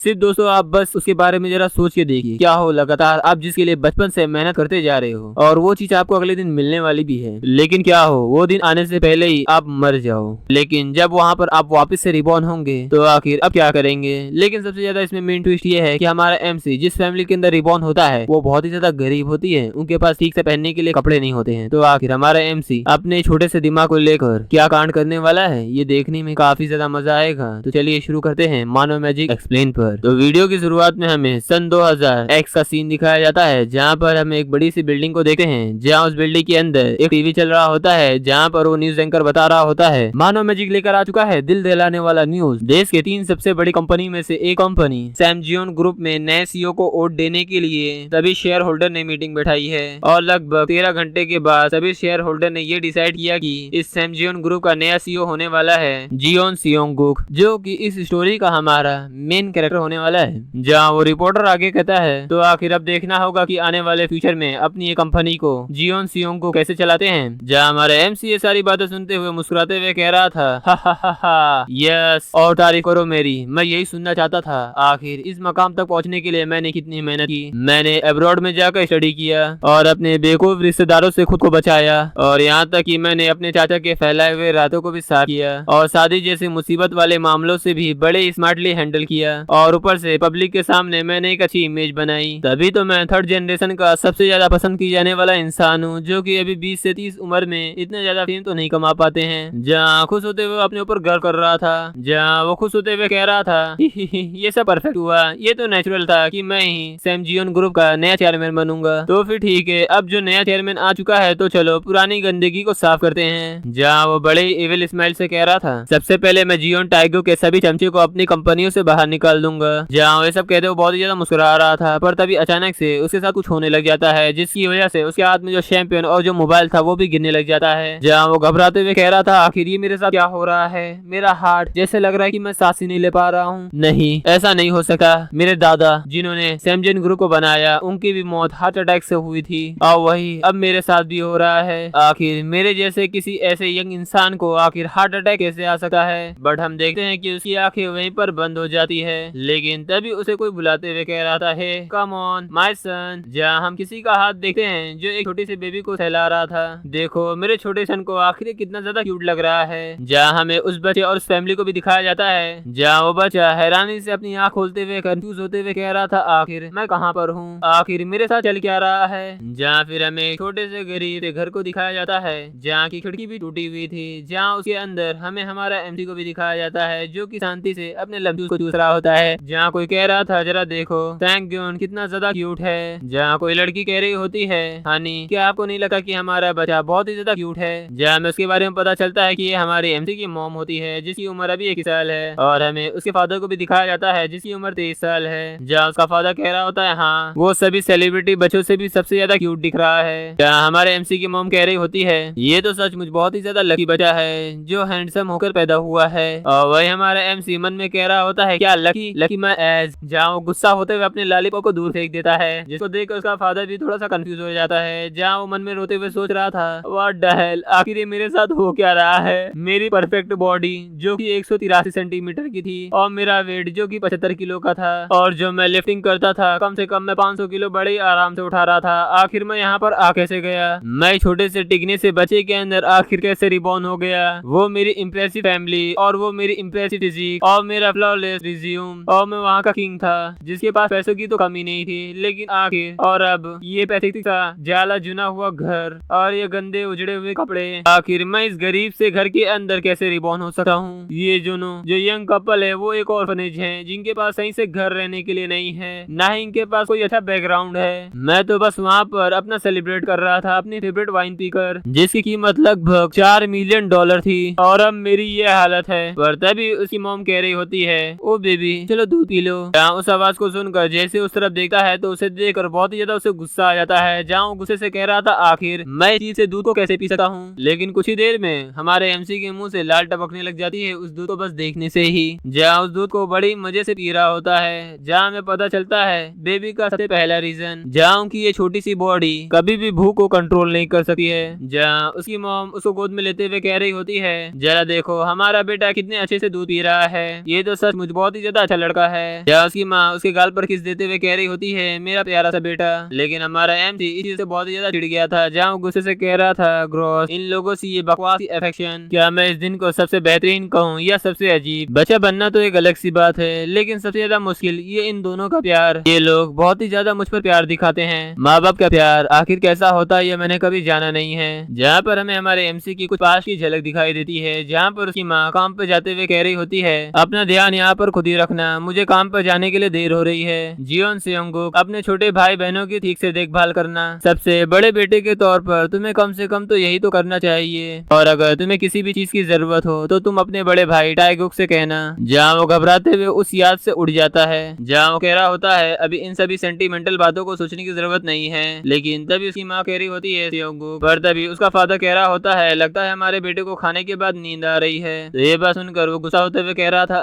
सिर्फ दोस्तों आप बस उसके बारे में जरा सोच के देखिए, क्या हो लगातार आप जिसके लिए बचपन से मेहनत करते जा रहे हो और वो चीज आपको अगले दिन मिलने वाली भी है, लेकिन क्या हो वो दिन आने से पहले ही आप मर जाओ। लेकिन जब वहाँ पर आप वापस से रिबॉर्न होंगे तो आखिर अब क्या करेंगे। लेकिन सबसे ज्यादा इसमें मेन ट्विस्ट ये है कि हमारा एमसी जिस फैमिली के अंदर रिबॉर्न होता है वो बहुत ही ज्यादा गरीब होती है, उनके पास ठीक से पहनने के लिए कपड़े नहीं होते हैं। तो आखिर हमारा एमसी अपने छोटे से दिमाग को लेकर क्या कांड करने वाला है, ये देखने में काफी ज्यादा मजा आएगा। तो चलिए शुरू करते हैं मानव मैजिक एक्सप्लेन पर। तो वीडियो की शुरुआत में हमें सन 2000 एक्स का सीन दिखाया जाता है, जहाँ पर हम एक बड़ी सी बिल्डिंग को देखते हैं, जहाँ उस बिल्डिंग के अंदर एक टीवी चल रहा होता है, जहाँ पर वो न्यूज एंकर बता रहा होता है मानव मैजिक लेकर आ चुका है दिल दहलाने वाला न्यूज। देश के 3 सबसे बड़ी कंपनी में से एक कंपनी सैमजियन ग्रुप में नए सीईओ को वोट देने के लिए सभी शेयर होल्डर ने मीटिंग बैठाई है और लगभग 13 घंटे के बाद सभी शेयर होल्डर ने ये डिसाइड किया कि इस सैमजियन ग्रुप का नया सीईओ होने वाला है जियोन सियोंगुक, जो कि इस स्टोरी का हमारा मेन कैरेक्टर होने वाला है। जहाँ वो रिपोर्टर आगे कहता है तो आखिर अब देखना होगा कि आने वाले फ्यूचर में अपनी ये कंपनी को जियोन सियोंग को कैसे चलाते हैं। जहाँ हमारे एमसी ये सारी बातें सुनते हुए मुस्कुराते हुए कह रहा था हा हा हा हा यस और तारीफ करो मेरी, मैं यही सुनना चाहता था। आखिर इस मकाम तक पहुँचने के लिए मैंने कितनी मेहनत की, मैंने अब्रॉड में जाकर स्टडी किया और अपने बेवकूफ रिश्तेदारों से खुद को बचाया और यहाँ तक कि मैंने अपने चाचा के फैलाए हुए रातों को भी साफ किया और शादी जैसे मुसीबत वाले मामलों से भी बड़े स्मार्टली हैंडल किया और ऊपर से पब्लिक के सामने मैंने एक अच्छी इमेज बनाई। तभी तो मैं थर्ड जनरेशन का सबसे ज्यादा पसंद की जाने वाला इंसान हूँ, जो कि अभी 20 से 30 उम्र में इतने ज्यादा फेम तो नहीं कमा पाते हैं। जहाँ खुश होते हुए अपने ऊपर गर्व कर रहा था, जहाँ वो खुश होते हुए कह रहा था ये सब परफेक्ट हुआ, ये तो नेचुरल था कि मैं ही सैमजियन ग्रुप का नया चेयरमैन बनूंगा। तो फिर ठीक है, अब जो नया चेयरमैन आ चुका है तो चलो पुरानी गंदगी को साफ करते हैं। जहाँ वो बड़े इविल स्माइल से कह रहा था सबसे पहले मैं जियोन टाइगो के सभी चमचे को अपनी कंपनियों से बाहर निकाल दूंगा। जहाँ वे सब कहते हुए बहुत ही ज्यादा मुस्कुरा रहा था, पर तभी अचानक से उसके साथ कुछ होने लग जाता है, जिसकी वजह से उसके हाथ में जो शैंपियन और जो मोबाइल था वो भी गिरने लग जाता है। जहाँ वो घबराते हुए कह रहा था आखिर ये मेरे साथ क्या हो रहा है, मेरा हार्ट जैसे लग रहा है कि मैं सांस ही नहीं ले पा रहा हूँ। नहीं, ऐसा नहीं हो सकता, मेरे दादा जिन्होंने सैमजियन ग्रुप को बनाया उनकी भी मौत हार्ट अटैक से हुई थी और वही अब मेरे साथ भी हो रहा है। आखिर मेरे जैसे किसी ऐसे यंग इंसान को आखिर हार्ट अटैक कैसे आ सकता है। बट हम देखते हैं कि उसकी आंखें वहीं पर बंद हो जाती है, लेकिन तभी उसे कोई बुलाते हुए कह रहा था हे कम ऑन माय सन। जहाँ हम किसी का हाथ देखते हैं जो एक छोटी सी बेबी को सहला रहा था। देखो मेरे छोटे सन को आखिर कितना ज्यादा क्यूट लग रहा है। जहाँ हमें उस बच्चे और उस फैमिली को भी दिखाया जाता है, जहाँ वो बच्चा हैरानी से अपनी आँख खोलते हुए कंफ्यूज होते हुए कह रहा था आखिर मैं कहाँ पर हूँ, आखिर मेरे साथ चल क्या रहा है। जहाँ फिर हमें छोटे से गरीब घर को दिखाया जाता है, जहाँ की खिड़की भी टूटी हुई थी, जहाँ उसके अंदर हमें हमारा एमसी को भी दिखाया जाता है जो कि शांति से अपने लड्डू को चूस रहा होता है। जहाँ कोई कह रहा था जरा देखो थैंक यू कितना ज्यादा क्यूट है। जहाँ कोई लड़की कह रही होती है हानी क्या आपको नहीं लगता कि हमारा बच्चा बहुत ही ज्यादा क्यूट है। जहाँ हमें उसके बारे में पता चलता है कि ये हमारी एमसी की मॉम होती है जिसकी उम्र अभी 21 साल है और हमें उसके फादर को भी दिखाया जाता है जिसकी उम्र 23 साल है। जहाँ उसका फादर कह रहा होता है हाँ वो सभी सेलिब्रिटी बच्चों से भी सबसे ज्यादा क्यूट दिख रहा है। जहाँ हमारे एमसी की मॉम कह रही होती है ये तो सचमुच बहुत ही ज्यादा लकी बच्चा है जो हैंडसम होकर पैदा हुआ है और वही हमारा एमसी मन में कह रहा होता है क्या लकी लकी मैं एज। जहाँ वो गुस्सा होते हुए अपने लॉलीपॉप को दूर फेंक देता है, जिसको देखकर उसका फादर भी थोड़ा सा कंफ्यूज हो जाता है। जहाँ वो मन में रोते हुए सोच रहा था व्हाट द हेल आखिर ये मेरे साथ हो क्या रहा है। मेरी परफेक्ट बॉडी जो कि 183 सेंटीमीटर की थी और मेरा वेट जो कि 75 किलो का था और जो मैं लिफ्टिंग करता था कम से कम मैं 500 किलो बड़े आराम से उठा रहा था, आखिर मैं यहाँ पर आ कैसे गया। मैं छोटे से टिकने से बच्चे के अंदर आखिर कैसे रिबॉर्न हो गया। वो मेरी इम्प्रेसिव फैमिली और वो मेरी इम्प्रेसिव फिजिक और मेरा फ्लॉलेस रिज्यूम और मैं वहाँ का किंग था जिसके पास पैसों की तो कमी नहीं थी, लेकिन आखिर और अब ये पैथिक सा जाला जुना हुआ घर और ये गंदे उजड़े हुए कपड़े, आखिर मैं इस गरीब से घर के अंदर कैसे रिबॉर्न हो सकता हूँ। ये जो यंग कपल है वो एक ऑर्फनेज है जिनके पास सही से घर रहने के लिए नहीं है, ना ही इनके पास कोई अच्छा बैकग्राउंड है। मैं तो बस वहाँ पर अपना सेलिब्रेट कर रहा था अपनी फेवरेट वाइन पीकर जिसकी कीमत लगभग $4 मिलियन थी और अब मेरी ये हालत है। पर तभी उसकी मॉम कह रही होती है ओ बेबी चलो दूध पी लो। जहाँ उस आवाज को सुनकर जैसे उस तरफ देखता है तो उसे देखकर बहुत ही ज्यादा उसे गुस्सा आ जाता है। जहाँ वो गुस्से से कह रहा था आखिर मैं इस चीज से दूध को कैसे पी सकता हूँ। लेकिन कुछ ही देर में हमारे एमसी के मुंह से लाल टपकने लग जाती है उस दूध को बस देखने से ही। जहाँ उस दूध को बड़ी मजे से पी रहा होता है, जहाँ हमें पता चलता है बेबी का सबसे पहला रीजन जहाँ उनकी ये छोटी सी बॉडी कभी भी भूख को कंट्रोल नहीं कर सकती है। जहाँ उसकी मॉम उसको गोद में लेते हुए कह रही होती है जरा देखो हमारा बेटा कितने अच्छे से दूध पी रहा है, ये तो सचमुच बहुत ही ज्यादा अच्छा लड़का लड़का है। जहाँ उसकी माँ उसके गाल पर किस देते हुए कह रही होती है मेरा प्यारा सा बेटा। लेकिन हमारा एमसी इस चीज से बहुत ही ज्यादा चिढ़ गया था। जहाँ वो गुस्से से कह रहा था ग्रॉस इन लोगों से ये बकवास अफेक्शन, क्या मैं इस दिन को सबसे बेहतरीन कहूँ या सबसे अजीब। बच्चा बनना तो एक अलग सी बात है, लेकिन सबसे ज्यादा मुश्किल ये इन दोनों का प्यार। ये लोग बहुत ही ज्यादा मुझ पर प्यार दिखाते हैं। माँ बाप का प्यार आखिर कैसा होता है ये मैंने कभी जाना नहीं है। जहाँ पर हमें हमारे एमसी की कुछ पास की झलक दिखाई देती है, जहाँ पर उसकी माँ काम पर जाते हुए कह रही होती है अपना ध्यान यहाँ पर खुद ही रखना, मुझे काम पर जाने के लिए देर हो रही है। जियोन सेयोंगुक अपने छोटे भाई बहनों की ठीक से देखभाल करना, सबसे बड़े बेटे के तौर पर तुम्हें कम से कम तो यही तो करना चाहिए। और अगर तुम्हें किसी भी चीज की जरूरत हो तो तुम अपने बड़े भाई टाइगुक से कहना। जहाँ वो घबराते हुए उस याद से उड़ जाता है, जहाँ वो कह रहा होता है अभी इन सभी सेंटिमेंटल बातों को सोचने की जरूरत नहीं है। लेकिन तभी उसकी माँ कह रही होती है सेयोंगुक, पर तभी उसका फादर कह रहा होता है लगता है हमारे बेटे को खाने के बाद नींद आ रही है। तो ये बात सुनकर वो गुस्सा होते हुए कह रहा था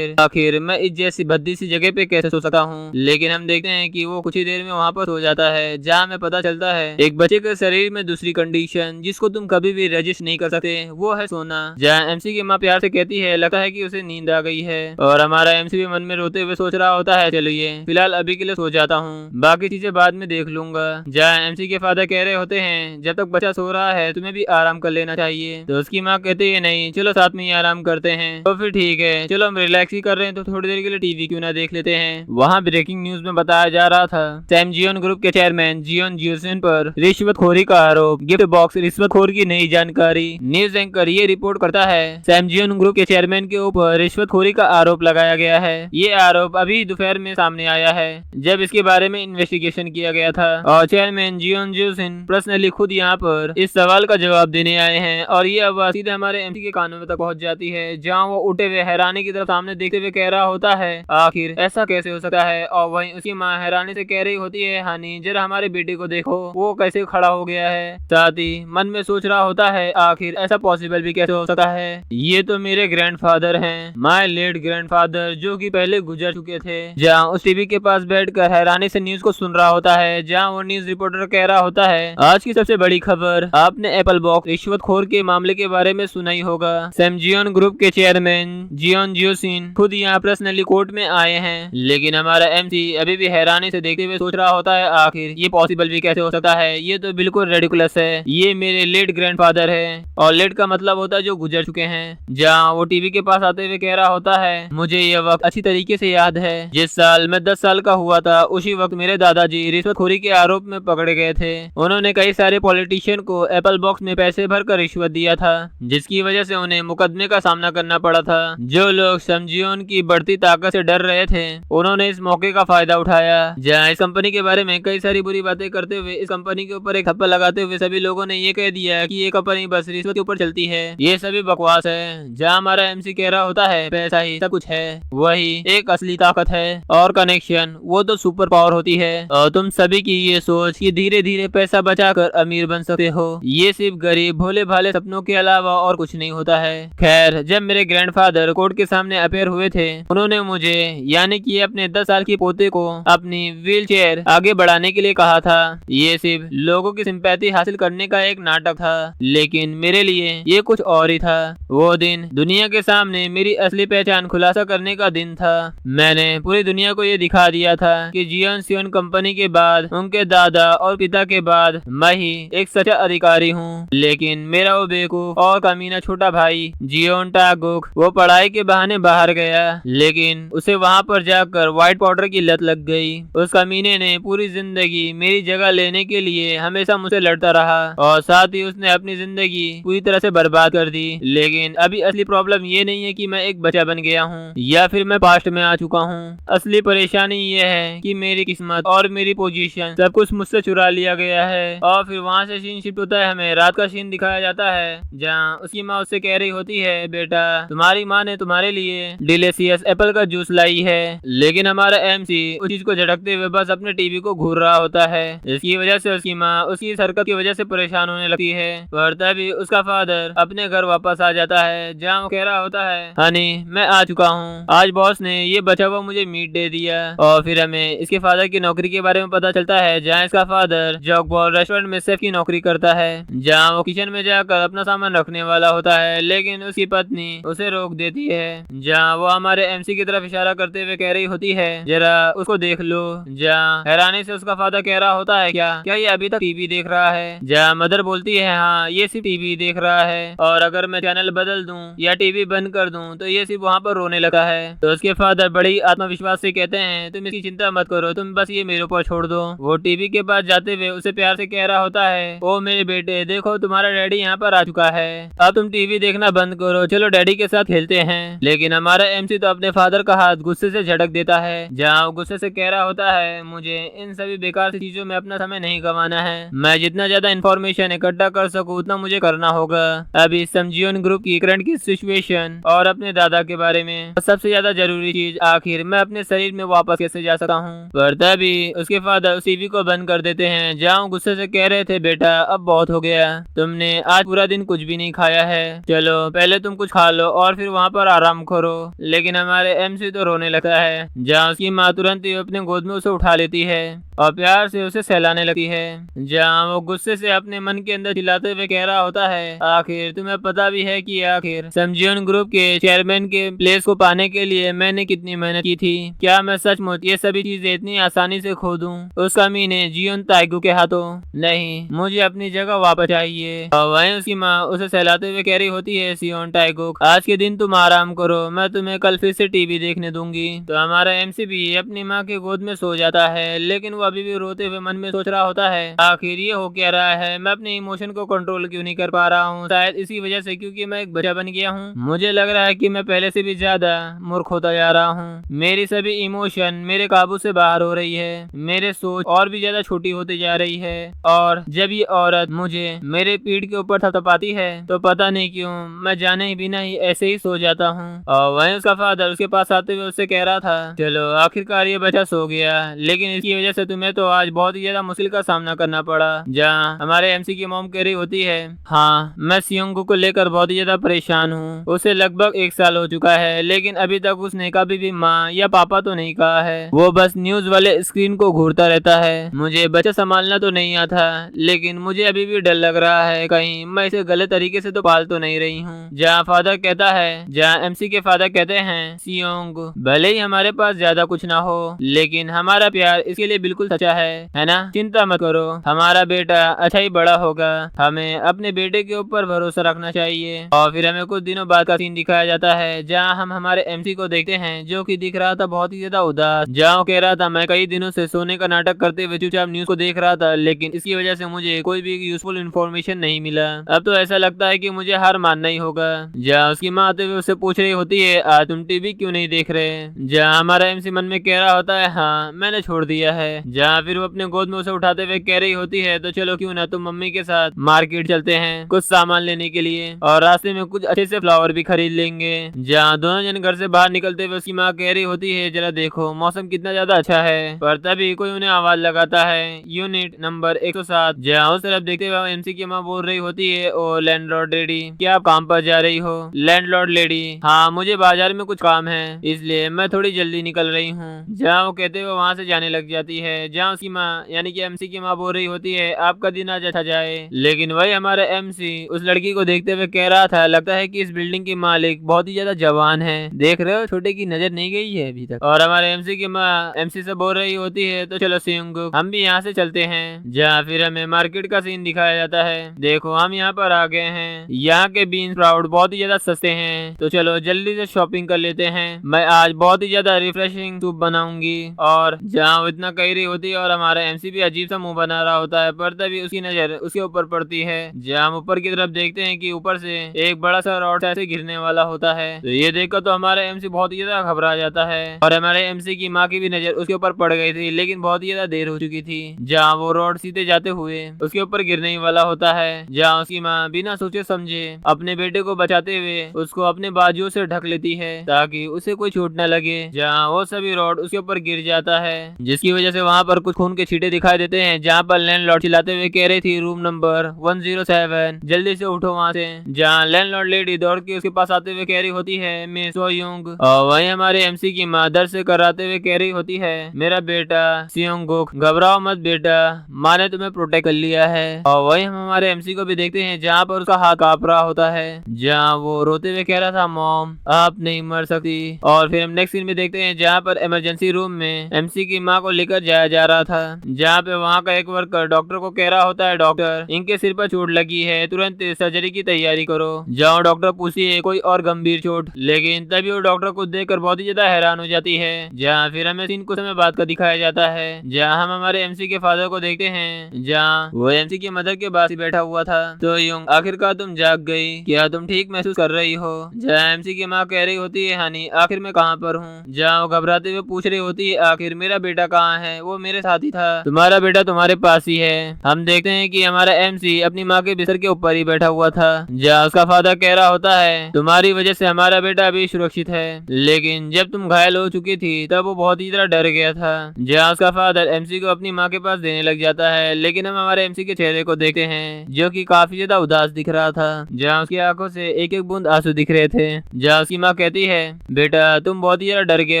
आखिर मैं इस जैसी भद्दी सी जगह पे कैसे सो सकता हूँ। लेकिन हम देखते हैं कि वो कुछ ही देर में वहाँ पर सो जाता है, जहाँ हमें पता चलता है एक बच्चे के शरीर में दूसरी कंडीशन जिसको तुम कभी भी रजिस्ट नहीं कर सकते वो है सोना। जहाँ एमसी की माँ प्यार से कहती है लगता है कि उसे नींद आ गई है, और हमारा एमसी भी मन में रोते हुए सोच रहा होता है चलिए फिलहाल अभी के लिए सो जाता हूँ, बाकी चीजें बाद में देख लूंगा। जहाँ एमसी के फादर कह रहे होते हैं जब तक बच्चा सो रहा है तुम्हें भी आराम कर लेना चाहिए। तो उसकी माँ कहती है नहीं चलो साथ में ही आराम करते हैं। तो फिर ठीक है चलो हम रिलैक्स ही कर रहे हैं तो थोड़ी देर के लिए टीवी क्यों ना देख लेते हैं। वहाँ ब्रेकिंग न्यूज में बताया जा रहा था सैमजियोन ग्रुप के चेयरमैन जियोन जियोसिन पर रिश्वतखोरी का आरोप। गिफ्ट बॉक्स रिश्वतखोर की नई जानकारी। न्यूज एंकर ये रिपोर्ट करता है सैमजियोन ग्रुप के चेयरमैन के ऊपर रिश्वतखोरी का आरोप लगाया गया है। ये आरोप अभी दोपहर में सामने आया है जब इसके बारे में इन्वेस्टिगेशन किया गया था, और चेयरमैन जियोन जियोसिन पर्सनली खुद यहाँ पर इस सवाल का जवाब देने आए हैं। और ये आवाज सीधे हमारे एमसी के कानों में तक पहुंच जाती है, जहाँ वो उठे हुए हैरानी की तरफ सामने देखते हुए कह रहा होता है आखिर ऐसा कैसे हो सकता है। और वहीं उसकी माँ हैरानी से कह रही होती है हानी जरा हमारे बेटे को देखो वो कैसे खड़ा हो गया है। साथ ही मन में सोच रहा होता है आखिर ऐसा पॉसिबल भी कैसे हो सकता है, ये तो मेरे ग्रैंडफादर हैं, माय लेट ग्रैंडफादर जो कि पहले गुजर चुके थे। जहाँ उस टीवी के पास बैठकर हैरानी से न्यूज को सुन रहा होता है, जहाँ वो न्यूज रिपोर्टर कह रहा होता है आज की सबसे बड़ी खबर, आपने एप्पल बॉक्स रिश्वतखोर के मामले के बारे में सुना ही होगा। सैमजियोन ग्रुप के चेयरमैन जियोन जियोसिन खुद यहाँ पर्सनली कोर्ट में आए हैं। लेकिन हमारा एमसी अभी भी हैरानी से देखते हुए सोच रहा होता है आखिर ये पॉसिबल भी कैसे हो सकता है, ये तो बिल्कुल रेडिकुलस है, ये मेरे लेट ग्रैंडफादर है। और लेट का मतलब होता है जो गुजर चुके हैं। जहाँ वो टीवी के पास आते हुए कह रहा होता है मुझे ये वक्त अच्छी तरीके से याद है जिस साल मैं 10 साल का हुआ था, उसी वक्त मेरे दादाजी रिश्वतखोरी के आरोप में पकड़े गए थे। उन्होंने कई सारे पॉलिटिशियन को एप्पल बॉक्स में पैसे भरकर रिश्वत दिया था, जिसकी वजह से उन्हें मुकदमे का सामना करना पड़ा था। जो लोग सैमजियोन की बढ़ती ताकत से डर रहे थे उन्होंने इस मौके का फायदा उठाया। जहाँ इस कंपनी के बारे में कई सारी बुरी बातें करते हुए इस कंपनी के ऊपर एक थप्पड़ लगाते हुए सभी लोगों ने ये कह दिया कि ये कंपनी बस रिश्वत के ऊपर चलती है, ये सभी बकवास है। जहाँ हमारा एमसी कह रहा होता है पैसा ही सब कुछ है, वही एक असली ताकत है, और कनेक्शन वो तो सुपर पावर होती है। और तुम सभी की ये सोच कि धीरे धीरे पैसा बचाकर अमीर बन सकते हो, ये सिर्फ गरीब भोले भाले सपनों के अलावा और कुछ नहीं होता है। खैर जब मेरे ग्रैंडफादर कोर्ट के सामने अपेयर हुए थे उन्होंने मुझे यानी कि अपने 10 साल की पोते को अपनी व्हील चेयर आगे बढ़ाने के लिए कहा था। ये सिर्फ लोगों की सिंपैथी हासिल करने का एक नाटक था, लेकिन मेरे लिए ये कुछ और ही था। वो दिन दुनिया के सामने मेरी असली पहचान खुलासा करने का दिन था। मैंने पूरी दुनिया को ये दिखा दिया था कि जियोन सियोन कंपनी के बाद उनके दादा और पिता के बाद मैं ही एक सच्चा अधिकारी हूँ। लेकिन मेरा वो बेवकूफ और कमीना छोटा भाई जियोन टागुक वो पढ़ाई के बहाने बाहर गया, लेकिन उसे वहाँ पर जाकर व्हाइट पाउडर की लत लग गई। उस कमीने ने पूरी जिंदगी मेरी जगह लेने के लिए हमेशा मुझसे लड़ता रहा, और साथ ही उसने अपनी जिंदगी पूरी तरह से बर्बाद कर दी। लेकिन अभी असली प्रॉब्लम ये नहीं है कि मैं एक बच्चा बन गया हूँ या फिर मैं पास्ट में आ चुका हूँ। असली परेशानी ये है कि मेरी किस्मत और मेरी पोजीशन सब कुछ मुझसे चुरा लिया गया है। और फिर वहाँ से सीन शिफ्ट होता है, हमें रात का सीन दिखाया जाता है जहाँ उसकी माँ उससे कह रही होती है बेटा तुम्हारी माँ ने तुम्हारे लिए डिलीशियस एप्पल का जूस लाई है। लेकिन हमारा एमसी उस चीज को झटकते हुए बस अपने टीवी को घूर रहा होता है। इसकी वजह से उसकी माँ उसकी इस हरकत की वजह से परेशान होने लगती है। पर तभी उसका फादर अपने घर वापस आ जाता है जहाँ वो कह रहा होता है हनी मैं आ चुका हूँ, आज बॉस ने ये बचा हुआ मुझे मीट दे दिया। और फिर हमें इसके फादर की नौकरी के बारे में पता चलता है जहाँ इसका फादर जॉकबॉल रेस्टोरेंट में शेफ की नौकरी करता है, जहाँ वो किचन में जाकर अपना सामान रखने वाला होता है, लेकिन उसकी पत्नी उसे रोक देती है। जहाँ वो हमारे एमसी की तरफ इशारा करते हुए कह रही होती है, जरा उसको देख लो। जहाँ हैरानी से उसका फादर कह रहा होता है, क्या ये अभी तक टीवी देख रहा है? जहाँ मदर बोलती है, हाँ ये सिर्फ टीवी देख रहा है, और अगर मैं चैनल बदल दूं या टीवी बंद कर दूं तो ये सिर्फ वहाँ पर रोने लगता है। तो उसके फादर बड़ी आत्मविश्वास से कहते हैं, तुम इसकी चिंता मत करो, तुम बस ये मेरे ऊपर छोड़ दो। वो टीवी के पास जाते हुए उसे प्यार से कह रहा होता है, ओ मेरे बेटे, देखो तुम्हारा डैडी यहाँ पर आ चुका है, अब तुम टीवी देखना बंद करो, चलो डैडी के साथ खेलते हैं। लेकिन हमारा एमसी तो अपने फादर का हाथ गुस्से से झटक देता है। जहाँ वो गुस्से से कह रहा होता है, मुझे इन सभी बेकार सी चीजों में अपना समय नहीं गंवाना है, मैं जितना ज्यादा इन्फॉर्मेशन इकट्ठा कर सकूं उतना मुझे करना होगा। अभी समझियोन ग्रुप की करंट की सिचुएशन और अपने दादा के बारे में, और सबसे ज्यादा जरूरी चीज, आखिर मैं अपने शरीर में वापस कैसे जा सकता हूँ। पर तभी उसके फादर उस टीवी को बंद कर देते हैं। जहाँ गुस्से से कह रहे थे, बेटा अब बहुत हो गया, तुमने आज पूरा दिन कुछ भी नहीं खाया है, चलो पहले तुम कुछ खा लो और फिर वहाँ पर आराम करो। लेकिन हमारे एमसी तो रोने लगता है। जहाँ उसकी माँ तुरंत ही अपने गोद में उसे उठा लेती है और प्यार से उसे सहलाने लगती है। जहाँ वो गुस्से से अपने मन के अंदर चिल्लाते हुए कह रहा होता है, आखिर तुम्हें पता भी है कि आखिर समझियोन ग्रुप के चेयरमैन के प्लेस को पाने के लिए मैंने कितनी मेहनत की थी, क्या मैं सचमुच ये सभी चीजें इतनी आसानी से खो दूं उस कमीने जियोन ताइगू के हाथों? नहीं, मुझे अपनी जगह वापस चाहिए। और वहीं उसकी माँ उसे सहलाते हुए कह रही होती है, सियोन ताइगू आज के दिन तुम आराम करो, मैं तुम्हें कल फिर से टीवी देखने दूंगी। तो हमारा एमसी भी अपनी माँ के गोद में सो जाता है, लेकिन वो अभी भी रोते हुए मन में सोच रहा होता है, आखिर ये हो क्या रहा है, मैं अपने इमोशन को कंट्रोल क्यों नहीं कर पा रहा हूँ? शायद इसी वजह से, क्योंकि मैं एक बच्चा बन गया हूँ। मुझे लग रहा है कि मैं पहले से भी ज्यादा मूर्ख होता जा रहा हूँ, मेरी सभी इमोशन मेरे काबू से बाहर हो रही है, मेरे सोच और भी ज्यादा छोटी होती जा रही है, और जब ये औरत मुझे मेरे पीठ के ऊपर थपथपाती है तो पता नहीं क्यों मैं जाने ही बिना ही ऐसे ही सो जाता हूँ। और वहीं उसका फादर उसके पास आते हुए उससे कह रहा था, चलो आखिरकार ये बच्चा सो गया, लेकिन इसकी वजह से तुम्हें तो आज बहुत ही ज्यादा मुश्किल का सामना करना पड़ा। जहाँ हमारे एमसी की मॉम कह रही होती है, हाँ मैं सियोंगू को लेकर बहुत ही ज्यादा परेशान हूँ, उसे लगभग 1 साल हो चुका है, लेकिन अभी तक उसने कभी भी माँ या पापा तो नहीं कहा है, वो बस न्यूज वाले स्क्रीन को घूरता रहता है। मुझे बच्चा संभालना तो नहीं आता, लेकिन मुझे अभी भी डर लग रहा है कहीं मैं इसे गलत तरीके से तो पाल तो नहीं रही हूँ। जहाँ फादर कहता है, जहाँ एमसी के फादर कहते हैं, सियोंग भले ही हमारे पास ज्यादा कुछ ना हो, लेकिन हमारा प्यार इसके लिए बिल्कुल सच्चा है ना? चिंता मत करो, हमारा बेटा अच्छा ही बड़ा होगा, हमें अपने बेटे के ऊपर भरोसा रखना चाहिए। और फिर हमें कुछ दिनों बाद का सीन दिखाया जाता है, जहाँ हम हमारे एमसी को देखते हैं जो कि दिख रहा था बहुत ही ज्यादा उदास। जहाँ कह रहा था, मैं कई दिनों से सोने का नाटक करते हुए चुपचाप न्यूज को देख रहा था, लेकिन इसकी वजह से मुझे कोई भी यूजफुल इन्फॉर्मेशन नहीं मिला, अब तो ऐसा लगता है कि मुझे हार मानना ही होगा। जहाँ उसकी माँ आते हुए उससे पूछ रही होती है, आज तुम टीवी क्यों नहीं देख रहे? जहाँ हमारा एमसी मन में कह रहा होता है, हाँ मैंने छोड़ दिया है। जहाँ फिर वो अपने गोद में उसे उठाते हुए कह रही होती है, तो चलो क्यों ना तुम मम्मी के साथ मार्केट चलते हैं कुछ सामान लेने के लिए, और रास्ते में कुछ अच्छे से फ्लावर भी खरीद लेंगे। जहाँ दोनों जन घर से बाहर निकलते हुए उसकी माँ कह रही होती है, जरा देखो मौसम कितना ज्यादा अच्छा है। पर तभी कोई उन्हें आवाज लगाता है, यूनिट नंबर 107। जहाँ उस तरफ देखते हुए एमसी की माँ बोल रही होती है, ओ लैंडलॉर्ड लेडी, क्या आप काम पर जा रही हो? लैंडलॉर्ड लेडी, हाँ मुझे बाजार में कुछ काम है, इसलिए मैं थोड़ी जल्दी निकल रही हूँ। जहाँ वो कहते हुए वहाँ से जाने लग जाती है। जहाँ उसकी माँ यानी कि एमसी की माँ बोल रही होती है, आपका दिन आज अच्छा जाए। लेकिन वही हमारा एमसी उस लड़की को देखते हुए कह रहा था, लगता है कि इस बिल्डिंग की मालिक बहुत ही ज्यादा जवान है, देख रहे हो छोटे की नजर नहीं गई है अभी तक। और हमारे एमसी की माँ एमसी से बोल रही होती है, तो चलो सियोंगुक हम भी यहाँ से चलते हैं। जहाँ फिर हमें मार्केट का सीन दिखाया जाता है, देखो हम यहाँ पर आ गए हैं, यहाँ के बीन स्प्राउट बहुत ही ज्यादा सस्ते हैं, तो चलो जल्दी से शॉपिंग कर लेते हैं, मैं आज बहुत ही ज्यादा रिफ्रेशिंग सूप बनाऊंगी। और जहाँ वो इतना कह रही होती है और हमारा एमसी भी अजीब सा मुंह बना रहा होता है, पर तभी उसकी नजर उसके ऊपर पड़ती है। जहाँ हम ऊपर की तरफ देखते हैं कि ऊपर से एक बड़ा सा रॉड ऐसे गिरने वाला होता है, तो ये देखकर तो हमारा एमसी बहुत ही ज्यादा घबरा जाता है। और हमारे एमसी की माँ की भी नजर उसके ऊपर पड़ गई थी, लेकिन बहुत ही ज्यादा देर हो चुकी थी। जहाँ वो रॉड सीधे जाते हुए उसके ऊपर गिरने ही वाला होता है। जहाँ उसकी माँ बिना सोचे समझे अपने बेटे को बचाते हुए उसको अपने बाजुओं से ढक लेती है ताकि उसे कोई चोट न लगे। जहाँ वो सभी रॉड उसके ऊपर गिर जाता है, जिसकी वजह से वहाँ वहाँ पर कुछ खून के छींटे दिखाई देते हैं, जहाँ पर लैंडलॉर्ड चिल्लाते हुए कह रही थी रूम नंबर 107, जल्दी से उठो वहाँ से। जहाँ लैंडलॉर्ड लेडी दौड़ के उसके पास आते हुए कह रही होती है मिस सोयोंग, और वहीं हमारे एमसी की माँ दर्द से कराते हुए कह रही होती है मेरा बेटा सियोंगुक, घबराओ मत बेटा, माँ ने तुम्हें प्रोटेक्ट कर लिया है। और वहीं हम हमारे एमसी को भी देखते हैं, जहाँ पर उसका हाथ कांप रहा होता है, जहाँ वो रोते हुए कह रहा था मॉम आप नहीं मर सकती। और फिर हम नेक्स्ट सीन में देखते हैं, जहाँ पर इमरजेंसी रूम में एमसी की माँ को लेकर जाया जा रहा था, जहाँ पे वहाँ का एक वर्कर डॉक्टर को कह रहा होता है डॉक्टर इनके सिर पर चोट लगी है, तुरंत सर्जरी की तैयारी करो। जहाँ डॉक्टर पूछती है कोई और गंभीर चोट, लेकिन तभी वो डॉक्टर को देखकर बहुत ही ज्यादा हैरान हो जाती है। जहाँ फिर हमें सीन कुछ समय बाद का दिखाया जाता है, जहाँ हम हमारे एमसी के फादर को देखते हैं, जहाँ वो एमसी की मदर के पास ही बैठा हुआ था। तो युंग आखिरकार तुम जाग गई, क्या तुम ठीक महसूस कर रही हो? जहाँ एमसी की माँ कह रही होती है हनी आखिर मैं कहाँ पर हूँ। जहाँ वो घबराते हुए पूछ रही होती है आखिर मेरा बेटा कहाँ है, वो मेरे साथ ही था, तुम्हारा बेटा तुम्हारे पास ही है। हम देखते हैं कि हमारा एमसी अपनी माँ के बिस्तर के ऊपर ही बैठा हुआ था, जहाँ उसका फादर कह रहा होता है तुम्हारी वजह से हमारा बेटा अभी सुरक्षित है, लेकिन जब तुम घायल हो चुकी थी तब वो बहुत ही ज्यादा डर गया था। जहाँ उसका फादर एमसी को अपनी माँ के पास देने लग जाता है, लेकिन हम हमारे एमसी के चेहरे को देखते हैं जो कि काफी ज्यादा उदास दिख रहा था, जहाँ उसकी आंखों से एक एक बूंद आंसू दिख रहे थे। जहाँ उसकी माँ कहती है बेटा तुम बहुत ही ज्यादा डर गए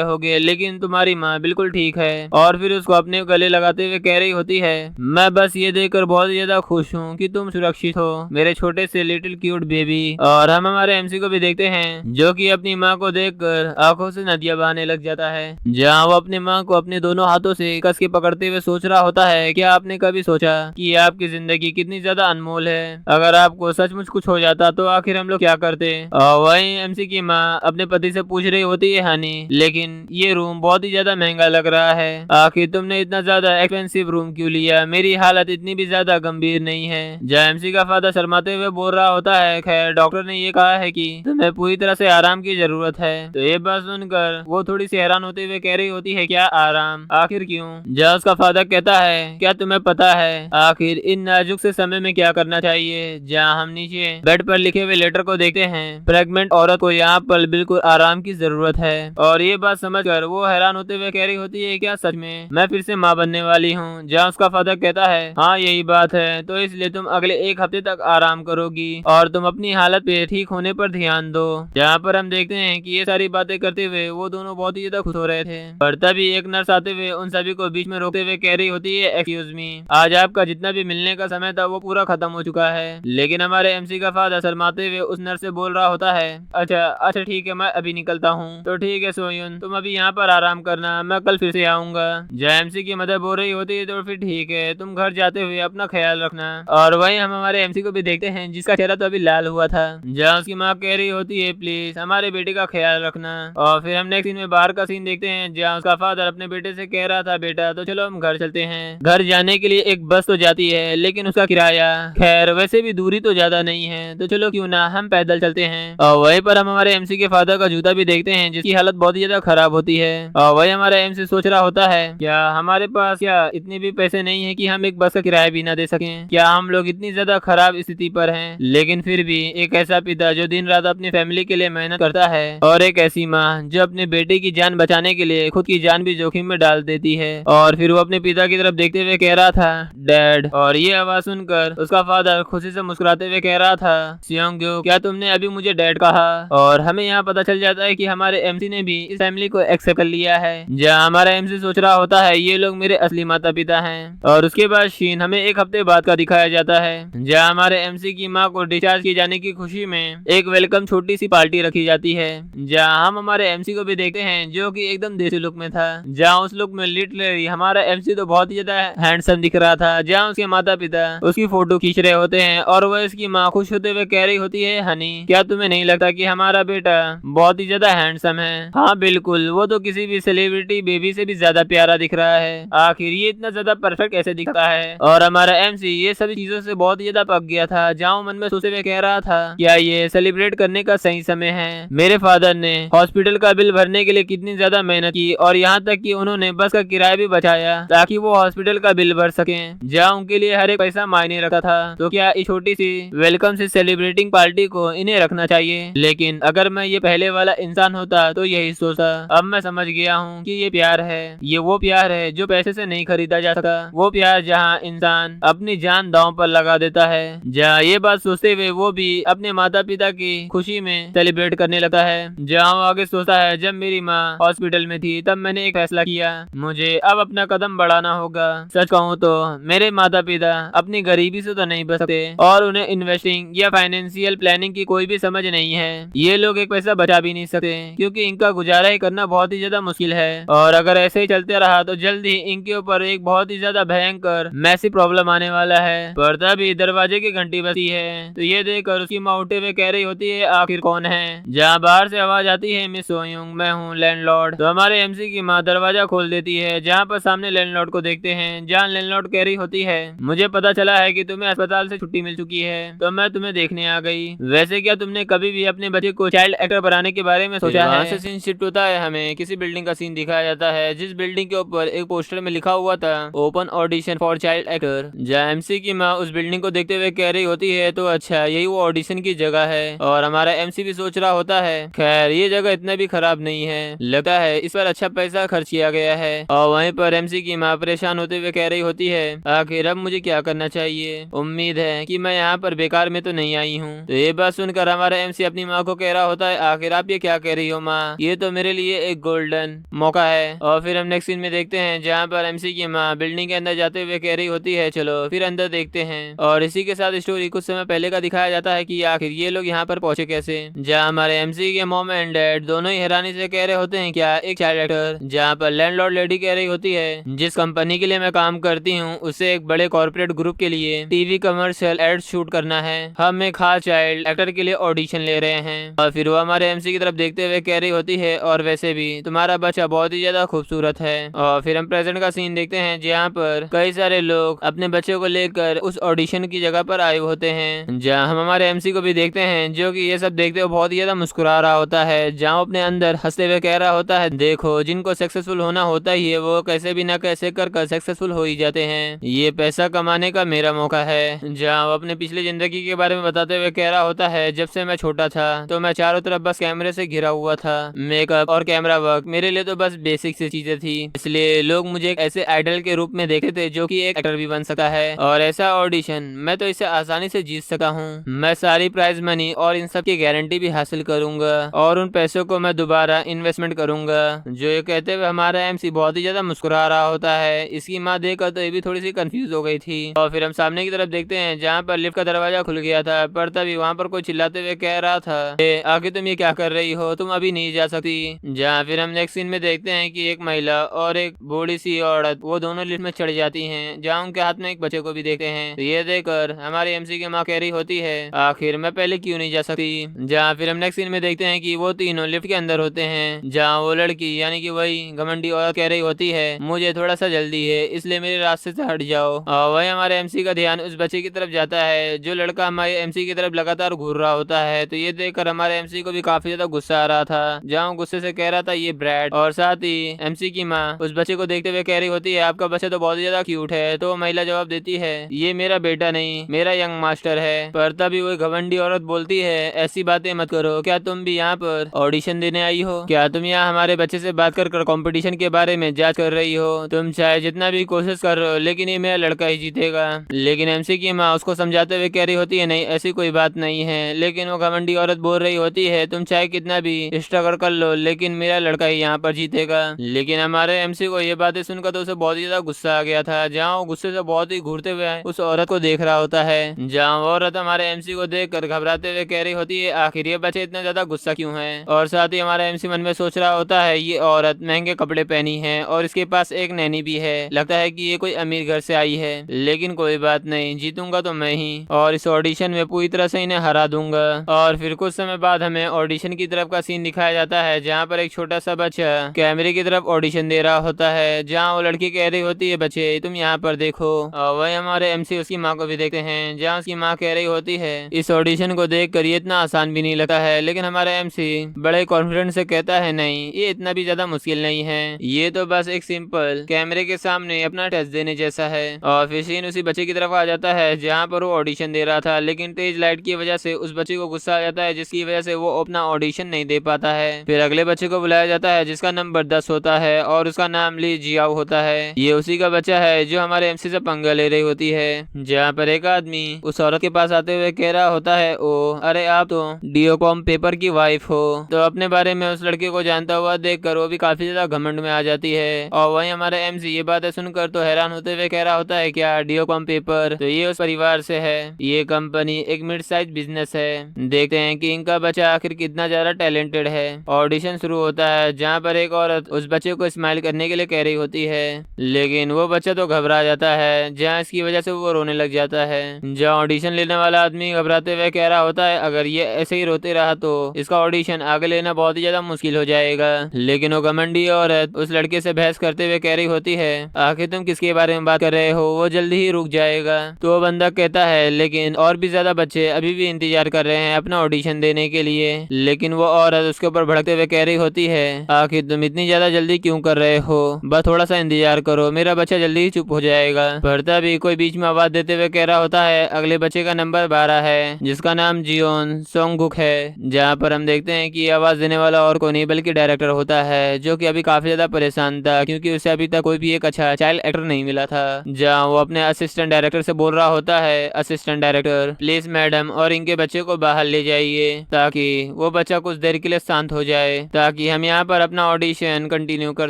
होगे, लेकिन तुम्हारी माँ बिल्कुल ठीक है। और फिर उसको अपने गले लगाते हुए कह रही होती है मैं बस ये देखकर बहुत ज्यादा खुश हूँ कि तुम सुरक्षित हो मेरे छोटे से लिटिल क्यूट बेबी। और हम हमारे एमसी को भी देखते हैं जो कि अपनी माँ को देखकर आंखों से नदियां बहने लग जाता है, जहाँ वो अपनी माँ को अपने दोनों हाथों से कस के पकड़ते हुए सोच रहा होता है क्या आपने कभी सोचा कि आपकी जिंदगी कितनी ज्यादा अनमोल है, अगर आपको सचमुच कुछ हो जाता तो आखिर हम लोग क्या करते। और वहीं एमसी की माँ अपने पति से पूछ रही होती है हनी लेकिन ये रूम बहुत ही ज्यादा महंगा लग रहा है, आखिर तुमने इतना ज्यादा एक्सपेंसिव रूम क्यों लिया, मेरी हालत इतनी भी ज्यादा गंभीर नहीं है। जहाँ एमसी का फादर शर्माते हुए बोल रहा होता है खैर डॉक्टर ने ये कहा है कि तुम्हें पूरी तरह से आराम की जरूरत है। तो ये बात सुनकर वो थोड़ी सी हैरान होते हुए कह रही होती है क्या आराम, आखिर क्यों। जहाँ उसका फादर कहता है क्या तुम्हें पता है आखिर इन नाजुक से समय में क्या करना चाहिए। जहाँ हम नीचे बेड पर लिखे हुए लेटर को देखते हैं, प्रेग्नेंट औरत को यहाँ पर बिल्कुल आराम की जरूरत है। और ये बात समझकर वो हैरान होते हुए कह रही होती है क्या सच में मैं फिर से माँ बनने वाली हूँ। जहाँ उसका फादर कहता है हाँ यही बात है, तो इसलिए तुम अगले एक हफ्ते तक आराम करोगी और तुम अपनी हालत पे ठीक होने पर ध्यान दो। जहाँ पर हम देखते हैं कि ये सारी बातें करते हुए वो दोनों बहुत ही ज्यादा खुश हो रहे थे, पर तभी एक नर्स आते हुए उन सभी को बीच में रोकते हुए कह रही होती है एक्सक्यूज मी, आज आपका जितना भी मिलने का समय था वो पूरा खत्म हो चुका है। लेकिन हमारे एमसी का फादर शर्माते हुए उस नर्स से बोल रहा होता है अच्छा अच्छा ठीक है मैं अभी निकलता हूँ। तो ठीक है सोयुन तुम अभी यहाँ पर आराम करना, मैं कल फिर से आऊंगा। जब एमसी की मदर बोल रही होती है तो फिर ठीक है तुम घर जाते हुए अपना ख्याल रखना। और वहीं हम हमारे एमसी को भी देखते हैं जिसका चेहरा तो अभी लाल हुआ था, जहाँ उसकी माँ कह रही होती है प्लीज हमारे बेटे का ख्याल रखना। और फिर हम नेक्स्ट सीन में बाहर का सीन देखते हैं, जहाँ उसका फादर अपने बेटे से कह रहा था बेटा तो चलो हम घर चलते हैं। घर जाने के लिए एक बस तो जाती है लेकिन उसका किराया खैर वैसे भी दूरी तो ज्यादा नहीं है, तो चलो क्यों ना हम पैदल चलते हैं। और वहीं पर हम हमारे एमसी के फादर का जूता भी देखते हैं जिसकी हालत बहुत ही ज्यादा खराब होती है। और वही हमारा एमसी सोच रहा होता है क्या हमारे पास क्या इतने भी पैसे नहीं है कि हम एक बस का किराया भी ना दे सकें, क्या हम लोग इतनी ज्यादा खराब स्थिति पर हैं। लेकिन फिर भी एक ऐसा पिता जो दिन रात अपनी फैमिली के लिए मेहनत करता है और एक ऐसी माँ जो अपने बेटे की जान बचाने के लिए खुद की जान भी जोखिम में डाल देती है। और फिर वो अपने पिता की तरफ देखते हुए कह रहा था डैड, और ये आवाज सुनकर उसका फादर खुशी से मुस्कुराते हुए कह रहा था सियोंग्यो क्या तुमने अभी मुझे डैड कहा। और हमें यहाँ पता चल जाता है कि हमारे एमसी ने भी इस फैमिली को एक्सेप्ट कर लिया है। जहाँ हमारा एमसी सोच रहा होता है ये लोग मेरे असली माता पिता हैं। और उसके बाद शीन हमें एक हफ्ते बाद का दिखाया जाता है, जहाँ हमारे एमसी की माँ को डिस्चार्ज किए जाने की खुशी में एक वेलकम छोटी सी पार्टी रखी जाती है। जहाँ हम हमारे एमसी को भी देखते हैं जो कि एकदम देसी लुक में था, जहाँ उस लुक में लिटरली हमारा एमसी तो बहुत ही ज्यादा हैंडसम दिख रहा था। जहाँ उसके माता पिता उसकी फोटो खींच रहे होते हैं और वह इसकी माँ खुश होते हुए कह रही होती है हनी क्या तुम्हें नहीं लगता कि हमारा बेटा बहुत ही ज्यादा हैंडसम है। हाँ बिल्कुल वो तो किसी भी सेलिब्रिटी बेबी से भी ज्यादा प्यारा दिख रहा है, आखिर ये इतना ज्यादा परफेक्ट कैसे दिखता है। और हमारा एमसी ये सभी चीजों से बहुत ज्यादा पक गया था, जहाँ मन में सोचते हुए कह रहा था क्या ये सेलिब्रेट करने का सही समय है। मेरे फादर ने हॉस्पिटल का बिल भरने के लिए कितनी ज्यादा मेहनत की और यहाँ तक कि उन्होंने बस का किराया भी बचाया ताकि वो हॉस्पिटल का बिल भर सके, जहाँ उनके लिए हर एक पैसा मायने रखा था। तो क्या इस छोटी सी वेलकम से सेलिब्रेटिंग पार्टी को इन्हें रखना चाहिए। लेकिन अगर मैं ये पहले वाला इंसान होता तो यही सोचता। अब मैं समझ गया हूँ कि ये प्यार है, ये वो प्यार है है जो पैसे से नहीं खरीदा जा सकता, वो प्यार जहाँ इंसान अपनी जान दांव पर लगा देता है। जहाँ ये बात सोचते हुए वो भी अपने माता पिता की खुशी में सेलिब्रेट करने लगता है। जहाँ वो आगे सोचता है, जब मेरी माँ हॉस्पिटल में थी तब मैंने एक फैसला किया, मुझे अब अपना कदम बढ़ाना होगा। सच कहूँ तो मेरे माता पिता अपनी गरीबी से तो नहीं बच सकते और उन्हें इन्वेस्टिंग या फाइनेंशियल प्लानिंग की कोई भी समझ नहीं है। ये लोग एक पैसा बचा भी नहीं सकते क्योंकि इनका गुजारा ही करना बहुत ही ज्यादा मुश्किल है और अगर ऐसे ही चलते रहा तो जल्द ही इनके ऊपर एक बहुत ही ज्यादा भयंकर मैसी प्रॉब्लम आने वाला है। पर तभी दरवाजे की घंटी बजती है तो ये देखकर उसकी माँ उठते हुए कह रही होती है, आखिर कौन है। जहाँ बाहर से आवाज आती है, मिस सोयुंग, मैं हूँ लैंडलॉर्ड। तो हमारे एमसी की माँ दरवाजा खोल देती है, जहाँ पर सामने लैंडलॉर्ड को देखते हैं। जहाँ लैंडलॉर्ड कह रही होती है, मुझे पता चला है कि तुम्हें अस्पताल से छुट्टी मिल चुकी है तो मैं तुम्हें देखने आ गई। वैसे क्या तुमने कभी भी अपने बच्चे को चाइल्ड एक्टर बनाने के बारे में सोचा है? से सीन शिफ्ट होता है, हमें किसी बिल्डिंग का सीन दिखाया जाता है जिस बिल्डिंग के ऊपर एक पोस्टर में लिखा हुआ था, open audition for child actor. जहाँ एमसी की माँ उस बिल्डिंग को देखते हुए कह रही होती है, तो अच्छा यही वो ऑडिशन की जगह है। और हमारा एमसी भी सोच रहा होता है, खैर ये जगह इतना भी खराब नहीं है, लगता है इस पर अच्छा पैसा खर्च किया गया है। और वहीं पर एमसी की माँ परेशान होते हुए कह रही होती है, आखिर अब मुझे क्या करना चाहिए? उम्मीद है कि मैं यहाँ पर बेकार में तो नहीं आई हूँ। तो ये बात सुनकर हमारा एमसी अपनी माँ को कह रहा होता है, आखिर आप ये क्या कह रही हो माँ, ये तो मेरे लिए एक गोल्डन मौका है। और फिर हम नेक्स्ट सीन में देखते हैं जहाँ पर एमसी की माँ बिल्डिंग के अंदर जाते हुए कह रही होती है, चलो फिर अंदर देखते हैं। और इसी के साथ स्टोरी कुछ समय पहले का दिखाया जाता है कि आखिर ये लोग यहाँ पर पहुंचे कैसे। जहाँ हमारे एमसी के मॉम एंड डैड दोनों ही हैरानी से कह रहे होते हैं, क्या एक चाइल्ड एक्टर? जहाँ पर लैंडलॉर्ड लेडी कह रही होती है, जिस कंपनी के लिए मैं काम करती हूँ उसे एक बड़े कॉर्पोरेट ग्रुप के लिए टीवी कमर्शियल एड शूट करना है, हम एक खास चाइल्ड एक्टर के लिए ऑडिशन ले रहे हैं। और फिर वो हमारे एमसी की तरफ देखते हुए कह रही होती है, और वैसे भी तुम्हारा बच्चा बहुत ही ज्यादा खूबसूरत है। और फिर हम प्रेजेंट का सीन देखते हैं जहाँ पर कई सारे लोग अपने बच्चे को लेकर उस ऑडिशन की जगह पर आए होते हैं। जहाँ हम हमारे एमसी को भी देखते हैं जो कि ये सब देखते हुए बहुत ही ज्यादा मुस्कुरा रहा होता है, जहाँ अपने अंदर हंसते हुए कह रहा होता है, देखो जिनको सक्सेसफुल होना होता ही है वो कैसे भी ना कैसे कर सक्सेसफुल हो ही जाते हैं, ये पैसा कमाने का मेरा मौका है। जहाँ वो अपने पिछली जिंदगी के बारे में बताते हुए कह रहा होता है, जब से मैं छोटा था तो मैं चारों तरफ बस कैमरे से घिरा हुआ था, मेकअप और कैमरा वर्क मेरे लिए तो बस बेसिक सी चीजें थी, इसलिए लोग मुझे एक ऐसे आइडल के रूप में देखते थे जो कि एक एक्टर भी बन सकता है। और ऐसा ऑडिशन मैं तो इसे आसानी से जीत सका हूँ, मैं सारी प्राइज मनी और इन सब की गारंटी भी हासिल करूंगा और उन पैसों को मैं दोबारा इन्वेस्टमेंट करूंगा। जो ये कहते हुए हमारा एमसी बहुत ही ज्यादा मुस्कुरा रहा होता है। इसकी माँ देखकर तो ये भी थोड़ी सी कंफ्यूज हो गई थी। और फिर हम सामने की तरफ देखते हैं जहाँ पर लिफ्ट का दरवाजा खुल गया था, पर तभी वहाँ पर कोई चिल्लाते हुए कह रहा था, आगे तुम ये क्या कर रही हो, तुम अभी नहीं जा सकती। जहाँ फिर हम नेक्स्ट सीन में देखते हैं कि एक महिला और एक बूढ़ी सी औरत वो दोनों लिफ्ट में चढ़ जाती हैं, जहाँ उनके हाथ में एक बच्चे को भी देखते हैं। तो ये देखकर हमारे एमसी की माँ कह रही होती है, आखिर मैं पहले क्यों नहीं जा सकती। जहाँ फिर हम नेक्स्ट सीन में देखते हैं कि वो तीनों लिफ्ट के अंदर होते हैं, जहाँ वो लड़की यानी कि वही घमंडी औरत कह रही होती है, मुझे थोड़ा सा जल्दी है इसलिए मेरे रास्ते से हट जाओ। और वही हमारे एमसी का ध्यान उस बच्चे की तरफ जाता है जो लड़का हमारे एमसी की तरफ लगातार घूर रहा होता है। तो ये देखकर हमारे एमसी को भी काफी ज्यादा गुस्सा आ रहा था, जहाँ गुस्से से कह रहा था, ये ब्रैड। और साथ ही एमसी की माँ उस बच्चे को देखते हुए कह रही होती है, आपका बच्चा तो बहुत ही ज्यादा क्यूट है। तो महिला जवाब देती है, ये मेरा बेटा नहीं मेरा यंग मास्टर है। पर तभी वो घमंडी औरत बोलती है, ऐसी बातें मत करो, क्या तुम भी यहाँ पर ऑडिशन देने आई हो? क्या तुम यहाँ हमारे बच्चे से बात कर कंपटीशन के बारे में जांच कर रही हो? तुम चाहे जितना भी कोशिश कर रहे हो लेकिन ये मेरा लड़का ही जीतेगा। लेकिन एमसी की माँ उसको समझाते हुए कह रही होती है, नहीं ऐसी कोई बात नहीं है। लेकिन वो घमंडी औरत बोल रही होती है, तुम चाहे कितना भी स्ट्रगल कर लो लेकिन मेरा लड़का ही यहाँ पर जीतेगा। लेकिन हमारे एमसी को ये बातें सुनकर तो उसे बहुत ही ज्यादा गुस्सा आ गया था, जहाँ वो गुस्से से बहुत ही घूरते हुए उस औरत को देख रहा होता है। जहाँ वो औरत हमारे एमसी को देखकर घबराते हुए कह रही होती है, आखिर ये बच्चे इतना ज्यादा गुस्सा क्यों है? और साथ ही हमारा एमसी मन में सोच रहा होता है, ये औरत महंगे कपड़े पहनी है और इसके पास एक नैनी भी है, लगता है कि ये कोई अमीर घर से आई है। लेकिन कोई बात नहीं, जीतूंगा तो मैं ही और इस ऑडिशन में पूरी तरह से इन्हें हरा दूंगा। और फिर कुछ समय बाद हमें ऑडिशन की तरफ का सीन दिखाया जाता है, जहाँ पर एक छोटा सा बच्चा कैमरे की तरफ ऑडिशन दे रहा होता है, जहाँ वो लड़की कह रही होती है, बच्चे तुम यहाँ पर देखो। और वही हमारे एमसी उसकी माँ को भी देखते हैं, जहाँ उसकी माँ कह रही होती है, इस ऑडिशन को देख कर ये इतना आसान भी नहीं लगता है। लेकिन हमारा एमसी बड़े कॉन्फिडेंस से कहता है, नहीं ये इतना भी ज्यादा मुश्किल नहीं है, ये तो बस एक सिंपल कैमरे के सामने अपना टेस्ट देने जैसा है। और फिर सीन उसी बच्चे की तरफ आ जाता है जहाँ पर वो ऑडिशन दे रहा था, लेकिन तेज लाइट की वजह से उस बच्चे को गुस्सा आ जाता है, जिसकी वजह से वो अपना ऑडिशन नहीं दे पाता है। फिर अगले बच्चे को बुलाया जाता है जिसका नंबर 10 होता है और उसका नाम ली ये जियाओ होता है, ये उसी का बच्चा है जो हमारे एमसी से पंगा ले रही होती है। जहाँ पर एक आदमी उस औरत के पास आते हुए कह रहा होता है, ओ अरे आप तो डीओकॉम पेपर की वाइफ हो। तो अपने बारे में उस लड़के को जानता हुआ देखकर वो भी काफी ज्यादा घमंड में आ जाती है। और वहीं हमारे एमसी ये बातें सुनकर तो हैरान होते हुए कह रहा होता है, क्या डीओकॉम पेपर? तो ये उस परिवार से है। ये कंपनी एक मिड साइज बिजनेस है। देखते हैं कि इनका बच्चा आखिर कितना ज्यादा टैलेंटेड है। ऑडिशन शुरू होता है जहाँ पर एक औरत उस बच्चे को स्माइल करने के लिए कह रही होती है, लेकिन वो बच्चा तो घबरा जाता है, जहाँ इसकी वजह से वो रोने लग जाता है। जहाँ ऑडिशन लेने वाला आदमी घबराते हुए कह रहा होता है, अगर ये ऐसे ही रोते रहा तो इसका ऑडिशन आगे लेना बहुत ही ज्यादा मुश्किल हो जाएगा। लेकिन वो घमंडी औरत उस लड़के से बहस करते हुए कह रही होती है, आखिर तुम किसके बारे में बात कर रहे हो, वो जल्दी ही रुक जाएगा। तो वो बंदा कहता है, लेकिन और भी ज्यादा बच्चे अभी भी इंतजार कर रहे हैं अपना ऑडिशन देने के लिए। लेकिन वो औरत उसके ऊपर भड़कते हुए कह रही होती है, आखिर तुम इतनी ज्यादा जल्दी क्यों कर रहे हो, बस थोड़ा सा इंतजार करो, मेरा बच्चा जल्दी ही चुप हो जाएगा। पर तभी कोई बीच में आवाज देते हुए कह रहा होता है, अगले बच्चे का नंबर 12 है जिसका नाम जियोन सोंगुक है। जहाँ पर हम देखते हैं कि आवाज देने वाला और कोई नहीं बल्कि डायरेक्टर होता है, जो कि अभी काफी ज्यादा परेशान था क्योंकि उसे अभी तक कोई भी एक अच्छा चाइल्ड एक्टर नहीं मिला था। जहाँ वो अपने असिस्टेंट डायरेक्टर से बोल रहा होता है, असिस्टेंट डायरेक्टर प्लीज मैडम और इनके बच्चे को बाहर ले जाइए ताकि वो बच्चा कुछ देर के लिए शांत हो जाए, ताकि हम यहाँ पर अपना ऑडिशन कंटिन्यू कर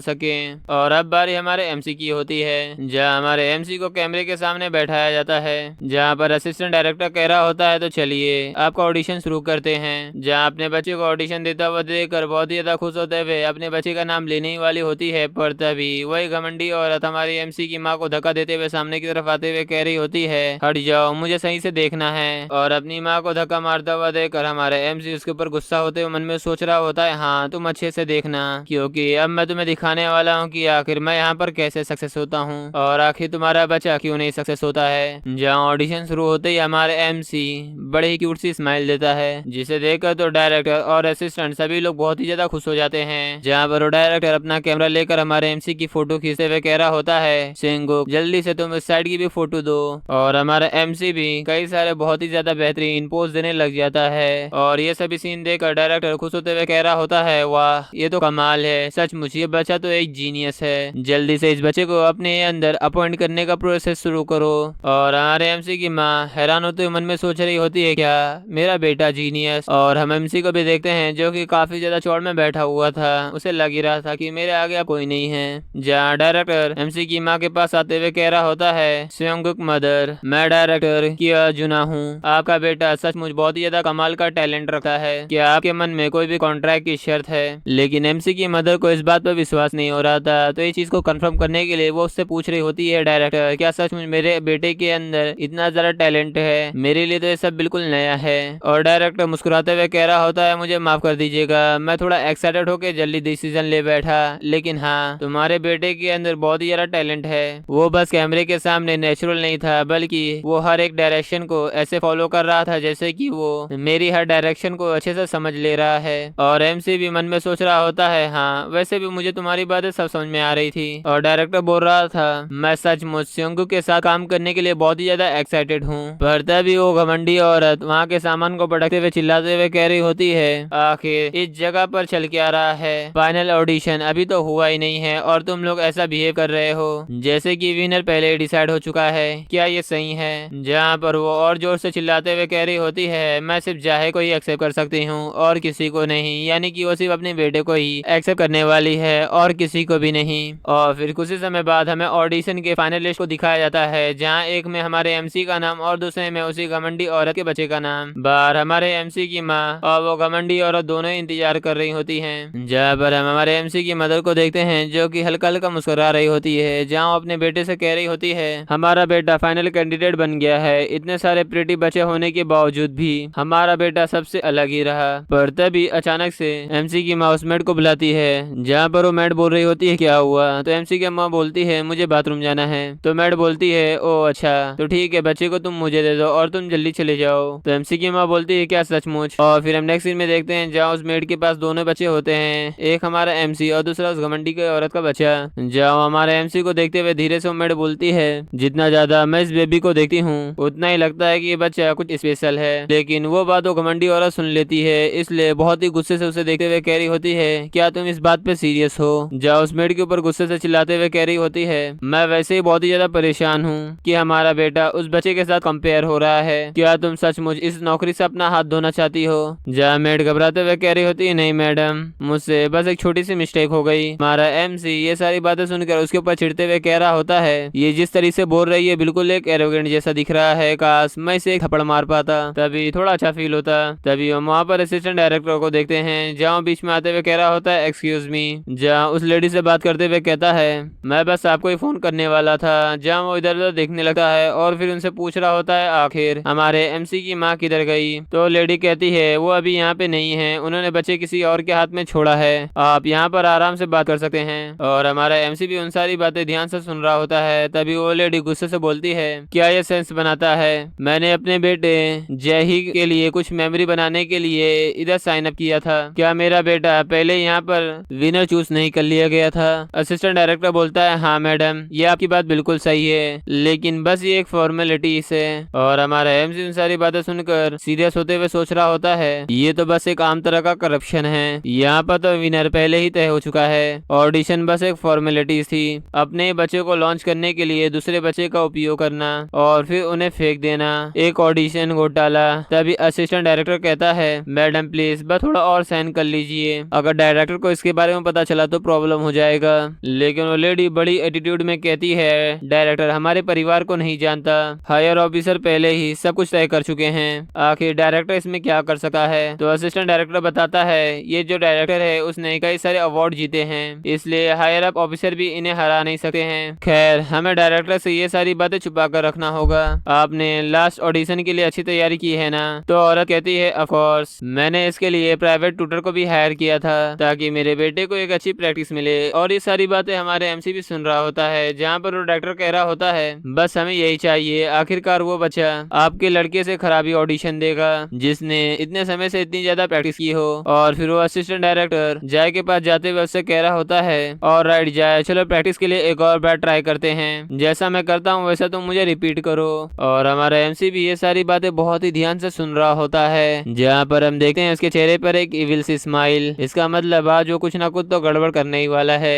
सकें। और अब बारी हमारे एमसी की होती है, जहाँ हमारे एमसी को कैमरे के सामने बैठाया जाता है। जहाँ पर असिस्टेंट डायरेक्टर कह रहा होता है, तो चलिए आपका ऑडिशन शुरू करते हैं। जहाँ अपने बच्चे को ऑडिशन देता हुआ देखकर बहुत ही ज्यादा खुश होते हुए अपने बच्चे का नाम लेने ही वाली होती है, पर तभी वही घमंडी औरत हमारी एमसी की माँ को धक्का देते हुए सामने की तरफ आते हुए कह रही होती है, हट जाओ, मुझे सही से देखना है। और अपनी माँ को धक्का मारता हुआ देखकर हमारे एमसी उसके ऊपर गुस्सा होते हुए मन में सोच रहा होता है, हाँ तुम अच्छे से देखना, क्योंकि अब मैं तुम्हें दिखाने वाला हूँ कि आखिर मैं यहाँ पर कैसे सक्सेस होता हूँ और आखिर तुम्हारा बच्चा क्यों नहीं सक्सेस होता है। जहाँ ऑडिशन शुरू होते ही हमारे एमसी बड़े ही क्यूट सी स्माइल देता है, जिसे देखकर तो डायरेक्टर और असिस्टेंट सभी लोग बहुत ही ज्यादा खुश हो जाते हैं। जहाँ पर वो डायरेक्टर अपना कैमरा लेकर हमारे एमसी की फोटो खींचते हुए कह रहा होता है, सिंगुक जल्दी से तुम इस साइड की भी फोटो दो। और हमारा एमसी भी कई सारे बहुत ही ज्यादा बेहतरीन पोज देने लग जाता है। और ये सभी सीन देखकर डायरेक्टर खुश होते हुए कह रहा होता है, वाह ये तो कमाल है, सचमुच ये बच्चा तो एक जीनियस है, जल्दी से इस बच्चे को अपने अंदर अपॉइंट करने का प्रोसेस शुरू करो। और हमारे एमसी की माँ हैरान होते हुए मन में सोच रही होती है, क्या मेरा बेटा जीनियस? और हम एमसी को भी देखते हैं जो कि काफी ज्यादा चौड़ में बैठा हुआ था, उसे लग ही रहा था कि मेरे आगे अब कोई नहीं है। जहाँ डायरेक्टर एमसी की माँ के पास आते हुए कह रहा होता है, सेयोंगुक मदर, मैं डायरेक्टर किया जुना हूँ, आपका बेटा सचमुच बहुत ही ज्यादा कमाल का टैलेंट रखता है, क्या आपके मन में कोई भी कॉन्ट्रैक्ट की शर्त है? लेकिन एमसी की मदर को इस बात पर विश्वास नहीं हो रहा था, तो ये चीज को कंफर्म करने के लिए वो उससे पूछ रही होती है, डायरेक्टर क्या सचमुच मेरे बेटे के अंदर इतना ज्यादा टैलेंट है? मेरे लिए तो ये सब बिल्कुल नया है। और डायरेक्टर मुस्कुराते हुए कह रहा होता है, मुझे माफ कर दीजिएगा, मैं थोड़ा एक्साइटेड होकर जल्दी डिसीजन ले बैठा, लेकिन हाँ तुम्हारे बेटे के अंदर बहुत ही ज्यादा टैलेंट है, वो बस कैमरे के सामने नेचुरल नहीं था बल्कि वो हर एक डायरेक्शन को ऐसे फॉलो कर रहा था जैसे कि वो मेरी हर डायरेक्शन को अच्छे से समझ ले रहा है। और एमसी भी मन में सोच रहा होता है, हाँ वैसे भी मुझे तुम्हारी बातें सब समझ में आ रही थी। और डायरेक्टर बोल रहा था, मैं सचमुच सेयोंगु के साथ काम करने के लिए बहुत ही ज्यादा एक्साइटेड हूँ। पर तभी वो घमंडी औरत वहाँ के सामान को पटकते हुए चिल्लाते हुए कह रही होती है, आखिर इस जगह पर चल के आ रहा है, फाइनल ऑडिशन अभी तो हुआ ही नहीं है और तुम लोग ऐसा बिहेव कर रहे हो जैसे कि विनर पहले ही डिसाइड हो चुका है, क्या ये सही है? जहाँ पर वो और जोर से चिल्लाते हुए कह रही होती है, मैं सिर्फ जाहे को ही एक्सेप्ट कर सकती हूँ और किसी को नहीं, यानी कि वो सिर्फ अपने बेटे को ही एक्सेप्ट करने वाली है और किसी को भी नहीं। और फिर कुछ ही समय बाद हमें ऑडिशन के फाइनल लिस्ट को दिखाया जाता है, जहाँ एक में हमारे एमसी का नाम और दूसरे में उसी घमंडी औरत के बच्चे का नाम। बाहर हमारे एमसी की माँ और वो घमंडी औरत दोनों ही इंतजार कर रही होती हैं। जहाँ पर हम हमारे एमसी की मदर को देखते हैं जो कि हल्का हल्का मुस्कुरा रही होती है, जहाँ अपने बेटे से कह रही होती है, हमारा बेटा फाइनल कैंडिडेट बन गया है, इतने सारे प्रिटी बच्चे होने के बावजूद भी हमारा बेटा सबसे अलग ही रहा। पर तभी अचानक से एमसी की माँ उस मेड को बुलाती है, जहाँ पर वो मेड बोल रही होती है, क्या हुआ? तो एमसी की माँ बोलती है, मुझे बाथरूम जाना है। तो मेड बोलती है, ओ अच्छा तो ठीक है, बच्चे को तुम मुझे दे दो और तुम जल्दी चले जाओ। तो एमसी की माँ बोलती है, क्या सचमुच? और फिर हम नेक्स्ट सीन में देखते हैं जहाँ उस मेड के पास दोनों बच्चे होते हैं, एक हमारा एमसी और दूसरा उस घमंडी के औरत का बच्चा। जहाँ हमारे एमसी को देखते हुए धीरे से मेड बोलती है, जितना ज्यादा मैं इस बेबी को देखती हूँ उतना ही लगता है कि ये बच्चा कुछ स्पेशल है। लेकिन वो बात वो घमंडी औरत सुन लेती है, इसलिए बहुत ही गुस्से से उसे देखते हुए कह रही होती है, क्या तुम इस बात पे सीरियस हो? जहाँ उस मेड के ऊपर ऊपर गुस्से से चिल्लाते हुए कह रही होती है, मैं वैसे ही बहुत ही ज्यादा परेशान हूँ कि हमारा बेटा उस बच्चे के साथ कंपेयर हो रहा है। क्या तुम सचमुच इस नौकरी से अपना हाथ धोना चाहती हो? जहाँ मेड घबराते हुए कह रही होती है, नहीं मैडम, मुझसे बस एक छोटी सी मिस्टेक हो गई। हमारा एमसी ये सारी बातें सुनकर उसके ऊपर चिढ़ते हुए कह रहा होता है, ये जिस तरीके से बोल रही है बिल्कुल एक एरोगेंट जैसा दिख रहा है, काश मैं इसे एक थप्पड़ मार पाता, तभी थोड़ा अच्छा फील होता। तभी हम वहाँ पर असिस्टेंट डायरेक्टर को देखते हैं, जहाँ बीच में आते हुए कह रहा होता है, एक्सक्यूज मी। जहाँ उस लेडी से बात करते हुए कहता है, मैं बस आपको ही फोन करने वाला था। जहाँ वो इधर उधर देखने लगता है और फिर उनसे पूछ रहा होता है, आखिर हमारे एमसी की माँ किधर गई? तो लेडी कहती है, वो अभी यहाँ पे नहीं है, उन्होंने बच्चे किसी और के हाथ में छोड़ा है, आप यहाँ पर आराम से बात कर सकते हैं। और हमारा एमसी भी उन सारी बातें ध्यान से सुन रहा होता है। तभी वो लेडी गुस्से से बोलती है, क्या ये सेंस बनाता है? मैंने अपने बेटे जय ही के लिए कुछ मेमोरी बनाने के लिए इधर साइन अप किया था। क्या मेरा बेटा पहले यहाँ पर विनर चूज नहीं कर लिया गया था? असिस्टेंट डायरेक्टर बोलता है, हाँ मैडम, ये आपकी बात बिल्कुल सही है, लेकिन बस ये एक फॉर्मेलिटी से। और हमारा एमसी उन सारी बातें सुनकर सीरियस होते हुए सोच रहा होता है, ये तो बस एक आम तरह का करप्शन है, यहाँ पर तो विनर पहले ही तय हो चुका है, ऑडिशन बस एक फॉर्मेलिटी थी, अपने बच्चे को लॉन्च करने के लिए दूसरे बच्चे का उपयोग करना और फिर उन्हें फेंक देना, एक ऑडिशन घोटाला। तभी असिस्टेंट डायरेक्टर कहता है, मैडम प्लीज बस थोड़ा और साइन कर लीजिए, अगर डायरेक्टर को इसके बारे में पता चला तो प्रॉब्लम हो जाएगा। लेकिन वो लेडी बड़ी एटीट्यूड में कहती है, डायरेक्टर हमारे परिवार को नहीं जानता, हायर ऑफिसर पहले ही सब कुछ तय कर चुके हैं, आखिर डायरेक्टर इसमें क्या कर सका है? तो असिस्टेंट डायरेक्टर बताता है, ये जो डायरेक्टर है उसने कई सारे अवार्ड जीते हैं, इसलिए हायर अप ऑफिसर भी इन्हें हरा नहीं सकते हैं। खैर हमें डायरेक्टर से ये सारी बातें छुपा कर रखना होगा। आपने लास्ट ऑडिशन के लिए अच्छी तैयारी की है ना? तो औरत कहती है, ऑफ कोर्स, मैंने इसके लिए प्राइवेट ट्यूटर को भी हायर किया था ताकि मेरे बेटे को एक अच्छी प्रैक्टिस मिले। और ये सारी बातें हमारे एमसी भी सुन रहा होता है, जहाँ पर वो डायरेक्टर कह रहा होता है, बस हमें यही चाहिए, आखिरकार वो बच्चा आपके लड़के से खराबी ऑडिशन देगा जिसने इतने समय से इतनी ज्यादा प्रैक्टिस की हो। और फिर वो असिस्टेंट डायरेक्टर जय के पास जाते हुए उससे कह रहा होता है, और राइट जय, चलो प्रैक्टिस के लिए एक और बार ट्राई करते हैं, जैसा मैं करता हूँ वैसा तुम मुझे रिपीट करो। और हमारा एमसी भी ये सारी बातें बहुत ही ध्यान से सुन रहा होता है, जहाँ पर हम देखते हैं उसके चेहरे पर एक इविल सी स्माइल, इसका मतलब आज वो कुछ ना कुछ तो गड़बड़ करने ही वाला है।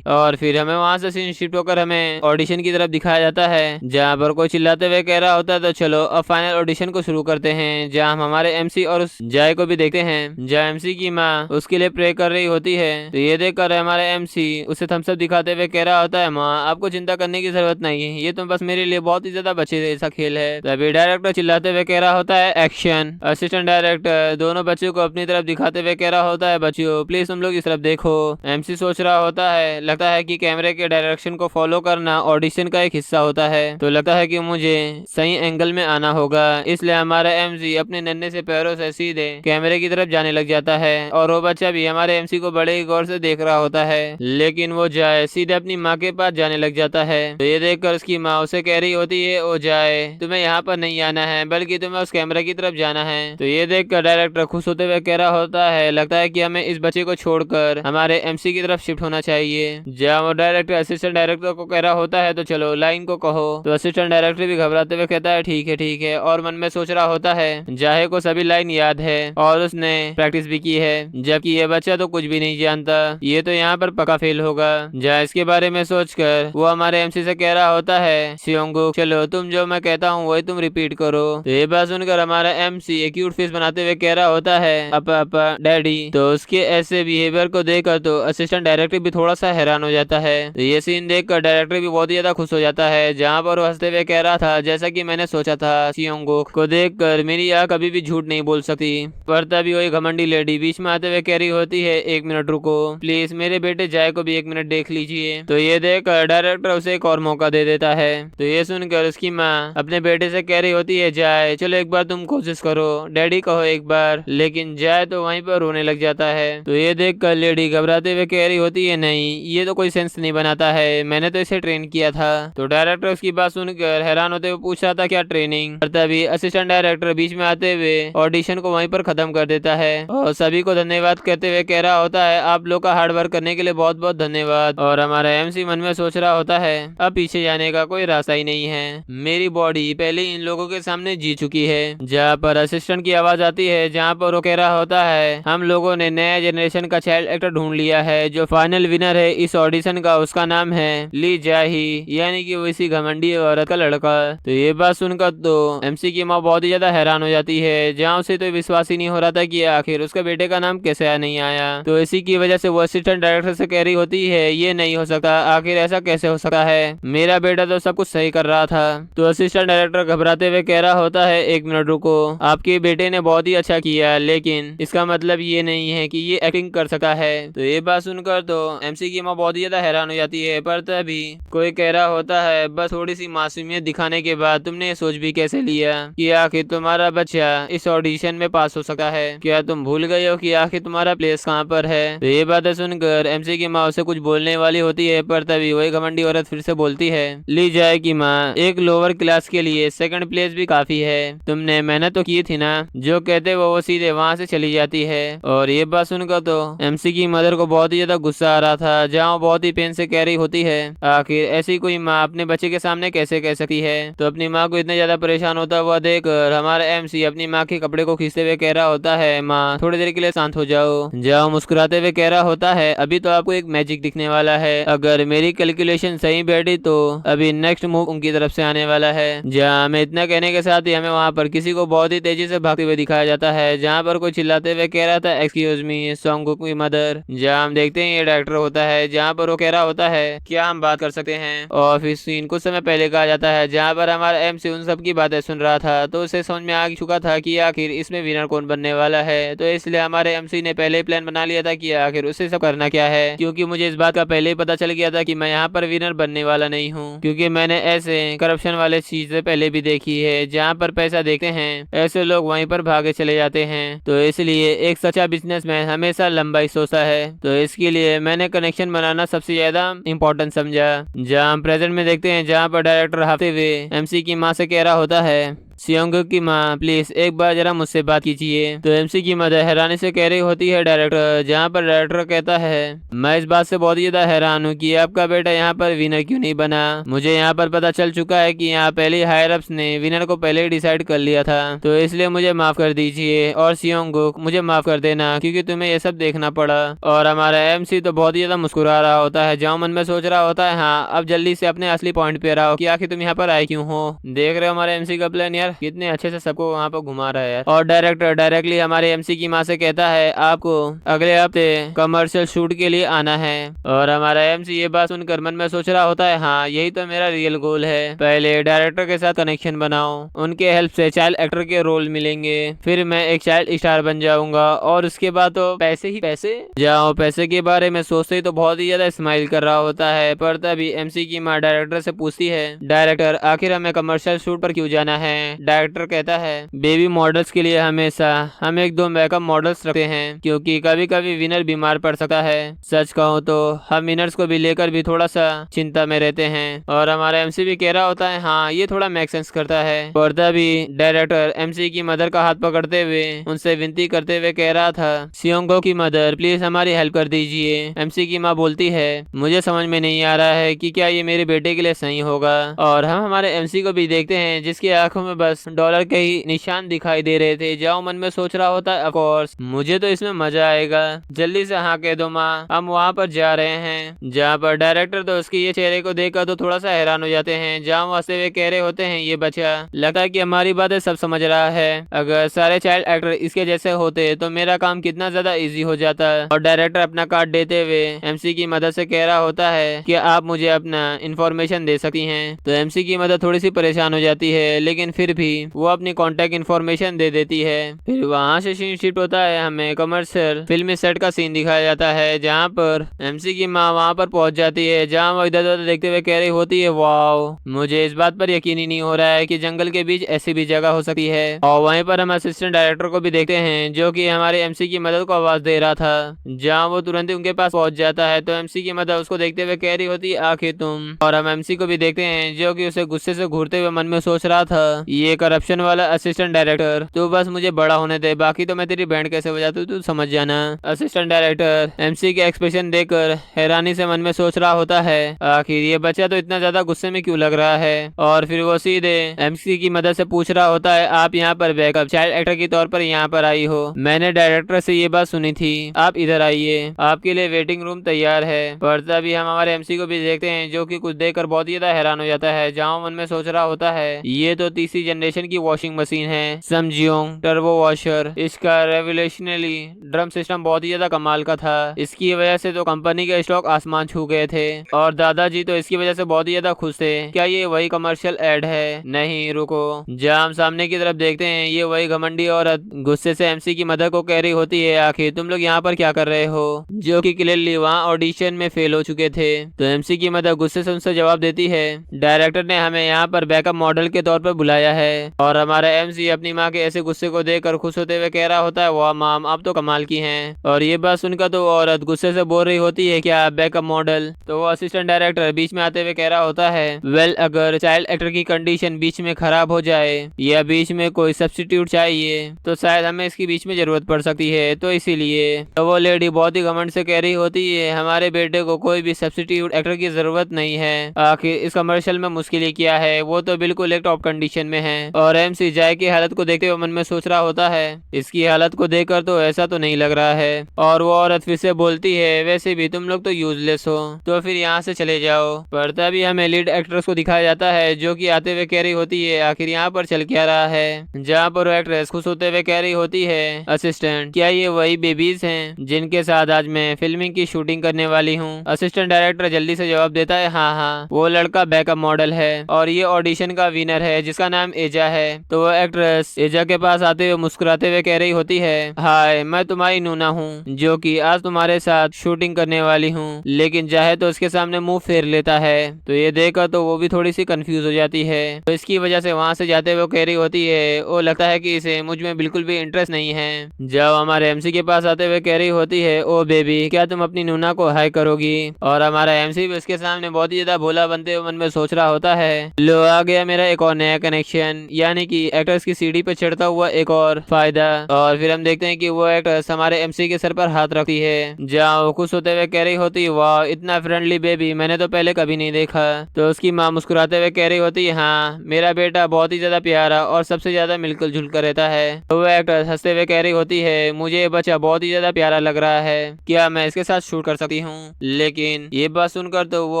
और फिर हमें वहां से सीन शिफ्ट होकर हमें ऑडिशन की तरफ दिखाया जाता है, जहाँ पर कोई चिल्लाते हुए कह रहा होता है, तो चलो अब फाइनल ऑडिशन को शुरू करते हैं। जहाँ हम हमारे एमसी और उस जय को भी देखते हैं, जहाँ एमसी की माँ उसके लिए प्रे कर रही होती है। तो ये देखकर हमारे एमसी उसे थम्स अप दिखाते हुए कह रहा होता है, माँ आपको चिंता करने की जरूरत नहीं है, ये तो बस मेरे लिए बहुत ही ज्यादा बच्चे जैसा खेल है। तभी डायरेक्टर चिल्लाते हुए कह रहा होता है, एक्शन। असिस्टेंट डायरेक्टर दोनों बच्चों को अपनी तरफ दिखाते हुए कह रहा होता है, बच्चों प्लीज तुम लोग इस तरफ देखो। एमसी सोच रहा होता है, लगता है कि कैमरे के डायरेक्शन को फॉलो करना ऑडिशन का एक हिस्सा होता है, तो लगता है कि मुझे सही एंगल में आना होगा, इसलिए हमारा एमसी अपने नन्हे से पैरों से सीधे कैमरे की तरफ जाने लग जाता है। और वो बच्चा भी हमारे एमसी को बड़े ही गौर से देख रहा होता है, लेकिन वो जाए सीधे अपनी माँ के पास जाने लग जाता है। तो ये देखकर उसकी माँ उसे कह रही होती है, ओ जाए, तुम्हें यहाँ पर नहीं आना है बल्कि तुम्हें उस कैमरे की तरफ जाना है। तो ये देखकर डायरेक्टर खुश होते हुए कह रहा होता है, लगता है कि हमें इस बच्चे को छोड़कर हमारे एमसी की तरफ शिफ्ट होना चाहिए। जहाँ वो डायरेक्टर असिस्टेंट डायरेक्टर को कह रहा होता है, तो चलो लाइन को कहो। तो असिस्टेंट डायरेक्टर भी घबराते हुए कहता है, ठीक है ठीक है, और मन में सोच रहा होता है, जाहे को सभी लाइन याद है और उसने प्रैक्टिस भी की है, जबकि ये बच्चा तो कुछ भी नहीं जानता, ये तो यहाँ पर पक्का फेल होगा। जहाँ इसके बारे में सोचकर वो हमारे एमसी से कह रहा होता है, सियोंगुक चलो तुम जो मैं कहता हूँ वही तुम रिपीट करो। तो ये बात सुनकर हमारा एमसी एक क्यूट फेस बनाते हुए कह रहा होता है, अपा अपा डैडी। तो उसके ऐसे बिहेवियर को देखकर तो असिस्टेंट डायरेक्टर भी थोड़ा सा हैरान हो जाता है। तो ये सीन देखकर डायरेक्टर भी बहुत ही ज्यादा खुश हो जाता है, जहाँ पर वो हंसते हुए कह रहा था, जैसा कि मैंने सोचा था, सियोंगुक को देखकर मेरी आँख कभी भी झूठ नहीं बोल सकती। पर तभी वही घमंडी लेडी बीच में आते हुए कह रही होती है, एक मिनट रुको प्लीज, मेरे बेटे जय को भी एक मिनट देख लीजिए। तो ये देखकर डायरेक्टर उसे एक और मौका दे देता है। तो ये सुनकर उसकी माँ अपने बेटे से कह रही होती है, जय चलो एक बार तुम कोशिश करो, डैडी कहो एक बार। लेकिन जय तो वहीं पर रोने लग जाता है। तो ये देखकर लेडी घबराते हुए कह रही होती है, नहीं ये तो कोई सेंस नहीं बनाता है, मैंने तो इसे ट्रेन किया था। तो डायरेक्टर उसकी बात सुनकर हैरान होते हुए पूछ रहा था, क्या ट्रेनिंग? तभी असिस्टेंट डायरेक्टर बीच में आते हुए ऑडिशन को वहीं पर खत्म कर देता है और सभी को धन्यवाद कहते हुए कह रहा होता है, आप लोग का हार्ड वर्क करने के लिए बहुत बहुत धन्यवाद। और हमारा एमसी मन में सोच रहा होता है, अब पीछे जाने का कोई रास्ता ही नहीं है, मेरी बॉडी पहले इन लोगों के सामने जी चुकी है। जहाँ पर असिस्टेंट की आवाज आती है, जहाँ पर वो कह रहा होता है, हम लोगों ने नया जनरेशन का चाइल्ड एक्टर ढूंढ लिया है जो जो फाइनल विनर है इस ऑडिशन का उसका नाम है ली जाही, यानी कि वो इसी घमंडी औरत का लड़का। तो ये बात सुनकर तो एमसी की माँ बहुत ही ज्यादा हैरान हो जाती है, जहाँ उसे तो विश्वास ही नहीं हो रहा था कि आखिर उसके बेटे का नाम कैसे नहीं आया। तो इसी की वजह से वो असिस्टेंट डायरेक्टर से कह रही होती है ये नहीं हो सकता, आखिर ऐसा कैसे हो सकता है, मेरा बेटा तो सब कुछ सही कर रहा था। तो असिस्टेंट डायरेक्टर घबराते हुए कह रहा होता है एक मिनट रुको, आपके बेटे ने बहुत ही अच्छा किया, लेकिन इसका मतलब ये नहीं है कि ये एक्टिंग कर सकता है। तो ये बात सुनकर तो एमसी की माँ बहुत ही ज्यादा हैरान हो जाती है, पर तभी कोई कह रहा होता है बस थोड़ी सी मासूमियत दिखाने के बाद तुमने ये सोच भी कैसे लिया कि आखिर तुम्हारा बच्चा इस ऑडिशन में पास हो सकता है, क्या तुम भूल गए हो कि आखिर तुम्हारा प्लेस कहाँ पर है। तो ये बातें सुनकर एमसी की माँ उसे कुछ बोलने वाली होती है, पर तभी वही घमंडी औरत फिर से बोलती है ली जाए की माँ, एक लोअर क्लास के लिए सेकंड प्लेस भी काफी है, तुमने मेहनत तो की थी ना। जो कहते वो सीधे वहाँ से चली जाती है। और ये बात सुनकर तो एमसी की मदर को बहुत ही ज्यादा गुस्सा आ रहा था, जहाँ वो बहुत ही पेन से कह रही होती है आखिर ऐसी कोई माँ अपने बच्चे के सामने कैसे कह सकती है। तो अपनी माँ को इतना ज्यादा परेशान होता हुआ देखकर हमारा एमसी अपनी माँ के कपड़े को खींचते हुए कह रहा होता है माँ थोड़ी देर के लिए शांत हो जाओ। जाओ मुस्कुराते हुए कह रहा होता है अभी तो आपको एक मैजिक दिखने वाला है, अगर मेरी कैलकुलेशन सही बैठी तो अभी नेक्स्ट मूव उनकी तरफ से आने वाला है। जहाँ हमें इतना कहने के साथ ही हमें वहाँ पर किसी को बहुत ही तेजी से भागते हुए दिखाया जाता है, जहाँ पर कोई चिल्लाते हुए कह रहा था एक्सक्यूज मी सॉन्गुक की मदर। जहाँ हम देखते हैं ये डायरेक्टर होता है, जहाँ पर वो कह रहा होता है क्या हम बात कर सकते हैं। और फिर सीन कुछ समय पहले कहा जाता है जहाँ पर हमारा एमसी उन सब की बातें सुन रहा था, तो उसे समझ में आ चुका था कि आखिर इसमें विनर कौन बनने वाला है। तो इसलिए हमारे एमसी ने पहले ही प्लान बना लिया था कि आखिर उसे सब करना क्या है, क्योंकि मुझे इस बात का पहले ही पता चल गया था कि मैं यहाँ पर विनर बनने वाला नहीं हूँ, क्योंकि मैंने ऐसे करप्शन वाले चीजें पहले भी देखी है, जहाँ पर पैसा देखते हैं ऐसे लोग वहीं पर भागे चले जाते हैं। तो इसलिए एक सच्चा बिजनेसमैन हमेशा लंबाई सोचता है, तो इसके लिए मैंने कनेक्शन बनाना सबसे ज्यादा इम्पोर्टेंट समझा। जहाँ हम प्रेजेंट में देखते हैं जहाँ पर डायरेक्टर हफ्ते हुए एमसी की माँ से कह रहा होता है सियोंग की माँ प्लीज एक बार जरा मुझसे बात कीजिए। तो एमसी की मदर हैरानी से कह रही होती है डायरेक्टर, जहाँ पर डायरेक्टर कहता है मैं इस बात से बहुत ही ज्यादा हैरान हूँ कि आपका बेटा यहाँ पर विनर क्यों नहीं बना। मुझे यहाँ पर पता चल चुका है कि यहाँ पहले हायर अप्स ने विनर को पहले ही डिसाइड कर लिया था, तो इसलिए मुझे माफ कर दीजिए। और सियोंग मुझे माफ कर देना क्योंकि तुम्हें ये सब देखना पड़ा। और हमारा एमसी तो बहुत ही ज्यादा मुस्कुरा रहा होता है, जहाँ मन में सोच रहा होता है हाँ अब जल्दी से अपने असली पॉइंट पे रहो कि आखिर तुम यहाँ पर आए क्यों हो। देख रहे हो हमारे एमसी का प्लान यार कितने अच्छे से सबको वहाँ पर घुमा रहा है। और डायरेक्टर डायरेक्टली हमारे एमसी की माँ से कहता है आपको अगले हफ्ते कमर्शियल शूट के लिए आना है। और हमारा एमसी ये बात सुनकर मन में सोच रहा होता है हाँ यही तो मेरा रियल गोल है, पहले डायरेक्टर के साथ कनेक्शन बनाओ, उनके हेल्प से चाइल्ड एक्टर के रोल मिलेंगे, फिर मैं एक चाइल्ड स्टार बन जाऊंगा, और उसके बाद तो पैसे ही पैसे। जाओ पैसे के बारे में सोचते ही तो बहुत ही ज्यादा स्माइल कर रहा होता है, पर तभी एमसी की माँ डायरेक्टर से पूछती है डायरेक्टर आखिर हमें कमर्शियल शूट पर क्यों जाना है। डायरेक्टर कहता है बेबी मॉडल्स के लिए हमेशा हम एक दो बैकअप मॉडल्स रखते हैं, क्योंकि कभी कभी विनर बीमार पड़ सकता है। सच कहूँ तो हम विनर्स को भी लेकर भी थोड़ा सा चिंता में रहते हैं। और हमारा एमसी भी कह रहा होता है हाँ ये थोड़ा मेक सेंस करता है। और तभी डायरेक्टर एमसी की मदर का हाथ पकड़ते हुए उनसे विनती करते हुए कह रहा था सियोंगो की मदर प्लीज हमारी हेल्प कर दीजिए। एमसी की माँ बोलती है मुझे समझ में नहीं आ रहा है कि क्या ये मेरे बेटे के लिए सही होगा। और हम हमारे एमसी को भी देखते हैं जिसकी आंखों में बस डॉलर के ही निशान दिखाई दे रहे थे, जाओ मन में सोच रहा होता है ऑफ कोर्स मुझे तो इसमें मजा आएगा, जल्दी से हाँ कह दो माँ हम वहाँ पर जा रहे हैं। जहाँ पर डायरेक्टर तो उसके ये चेहरे को देखकर तो थोड़ा सा हैरान हो जाते हैं, जहाँ वो हंसते हुए कह रहे होते हैं ये बच्चा लगता है कि हमारी बातें सब समझ रहा है, अगर सारे चाइल्ड एक्टर इसके जैसे होते तो मेरा काम कितना ज्यादा इजी हो जाता। और डायरेक्टर अपना कार्ड देते हुए एमसी की मदद से कह रहा होता है कि आप मुझे अपना इंफॉर्मेशन दे सकती हैं। तो एमसी की मदद थोड़ी सी परेशान हो जाती है, लेकिन फिर भी वो अपनी कॉन्टेक्ट इन्फॉर्मेशन दे देती है। फिर वहाँ से सीन शिफ्ट होता है, हमें कमर्शियल फिल्मी सेट का सीन दिखाया जाता है, जहाँ पर एमसी की माँ वहाँ पर पहुंच जाती है, जहाँ वो इधर उधर देखते हुए कह रही होती है वाओ मुझे इस बात पर यकीन ही नहीं हो रहा है कि जंगल के बीच ऐसी भी जगह हो सकती है। और वहीं पर हम असिस्टेंट डायरेक्टर को भी देखते हैं जो कि हमारे एमसी की मदद को आवाज दे रहा था, जहाँ वो तुरंत ही उनके पास पहुंच जाता है। तो एमसी की मदद उसको देखते हुए कह रही होती है आखिर तुम। और हम एमसी को भी देखते हैं जो कि उसे गुस्से से घूरते हुए मन में सोच रहा था ये करप्शन वाला असिस्टेंट डायरेक्टर, तू बस मुझे बड़ा होने दे, बाकी तो मैं तेरी बैंड कैसे बजाता हूँ तू समझ जाना। असिस्टेंट डायरेक्टर एमसी के एक्सप्रेशन देखकर हैरानी से मन में सोच रहा होता है, आखिर ये बच्चा तो इतना ज्यादा गुस्से में क्यों लग रहा है। और फिर वो सीधे एमसी की मदद से पूछ रहा होता है, आप यहाँ पर बैकअप चाइल्ड एक्टर के तौर पर यहाँ पर आई हो, मैंने डायरेक्टर से ये बात सुनी थी, आप इधर आइए, आपके लिए वेटिंग रूम तैयार है। पर तभी हम हमारे एमसी को भी देखते हैं जो कि कुछ देखकर बहुत ही ज्यादा हैरान हो जाता है, जहाँ मन में सोच रहा होता है ये तो तीसरी जनरेशन की वॉशिंग मशीन है, समझियोंग टर्बो वॉशर। इसका रेवोल्यूशनरी ड्रम सिस्टम बहुत ही ज्यादा कमाल का था, इसकी वजह से तो कंपनी के स्टॉक आसमान छू गए थे और दादाजी तो इसकी वजह से बहुत ही ज्यादा खुश थे। क्या ये वही कमर्शियल एड है? नहीं रुको, जब हम सामने की तरफ देखते हैं ये वही घमंडी औरत गुस्से से एमसी की मदद को कह रही होती है, आखिर तुम लोग यहाँ पर क्या कर रहे हो, जो कि क्लियरली वहाँ ऑडिशन में फेल हो चुके थे। तो एमसी की मदद गुस्से से उनसे जवाब देती है, डायरेक्टर ने हमें यहाँ पर बैकअप मॉडल के तौर पर बुलाया है। और हमारा एमसी अपनी माँ के ऐसे गुस्से को देखकर खुश होते हुए कह रहा होता है, वाह माम आप तो कमाल की हैं। और ये बात सुनकर तो औरत गुस्से से बोल रही होती है, क्या बैकअप मॉडल? तो वो असिस्टेंट डायरेक्टर बीच में आते हुए कह रहा होता है, वेल अगर चाइल्ड एक्टर की कंडीशन बीच में खराब हो जाए या बीच में कोई सब्स्टिट्यूट चाहिए तो शायद हमें इसकी बीच में जरूरत पड़ सकती है, तो इसीलिए। तो वो लेडी बहुत ही घमंड से कह रही होती है, हमारे बेटे को कोई भी सब्स्टिट्यूट एक्टर की जरूरत नहीं है, आखिर इस कमर्शियल में मुश्किल क्या है, वो तो बिल्कुल एक टॉप कंडीशन में है। और एमसी जाय की हालत को देखते हुए मन में सोच रहा होता है, इसकी हालत को देखकर तो ऐसा तो नहीं लग रहा है। और वो औरत फिर से बोलती है, वैसे भी तुम लोग तो यूजलेस हो, तो फिर यहाँ से चले जाओ। पर तभी हमें लीड एक्ट्रेस को दिखाया जाता है जो कि आते हुए कह रही होती है, आखिर यहाँ पर चल क्या रहा है। जहाँ पर वो एक्ट्रेस खुश होते हुए कह रही होती है, असिस्टेंट क्या ये वही बेबीज हैं जिनके साथ आज मैं फिल्मिंग की शूटिंग करने वाली हूँ? असिस्टेंट डायरेक्टर जल्दी से जवाब देता है, हाँ हाँ वो लड़का बैकअप मॉडल है और ये ऑडिशन का विनर है जिसका नाम एजा है। तो वो एक्ट्रेस एजा के पास आते हुए मुस्कुराते हुए कह रही होती है, हाय मैं तुम्हारी नूना हूँ जो कि आज तुम्हारे साथ शूटिंग करने वाली हूँ, लेकिन चाहे तो उसके सामने मुंह फेर लेता है। तो ये देखकर तो वो भी थोड़ी सी कंफ्यूज हो जाती है, तो इसकी वजह से वहां से जाते हुए कह रही होती है, ओ लगता है कि इसे मुझ में बिल्कुल भी इंटरेस्ट नहीं है। जब हमारे एमसी के पास आते हुए कह रही होती है, ओ बेबी क्या तुम अपनी नूना को हाई करोगी? और हमारा एमसी भी उसके सामने बहुत ही ज्यादा भोला बनते हुए मन में सोच रहा होता है, लो आ गया मेरा एक और नया कनेक्शन, यानी कि एक्टर्स की सीढ़ी पे चढ़ता हुआ एक और फायदा। और फिर हम देखते हैं कि वो एक्ट्रेस हमारे एमसी के सर पर हाथ रखती है, जहाँ वो खुश होते हुए कह रही होती है, वाह इतना फ्रेंडली बेबी मैंने तो पहले कभी नहीं देखा। तो उसकी माँ मुस्कुराते हुए कह रही होती है, हाँ मेरा बेटा बहुत ही ज्यादा प्यारा और सबसे ज्यादा मिलकर जुलकर रहता है। तो वो एक्ट्रेस हंसते हुए कह रही होती है, मुझे ये बच्चा बहुत ही ज्यादा प्यारा लग रहा है, क्या मैं इसके साथ शूट कर सकती हूँ? लेकिन ये बात सुनकर तो वो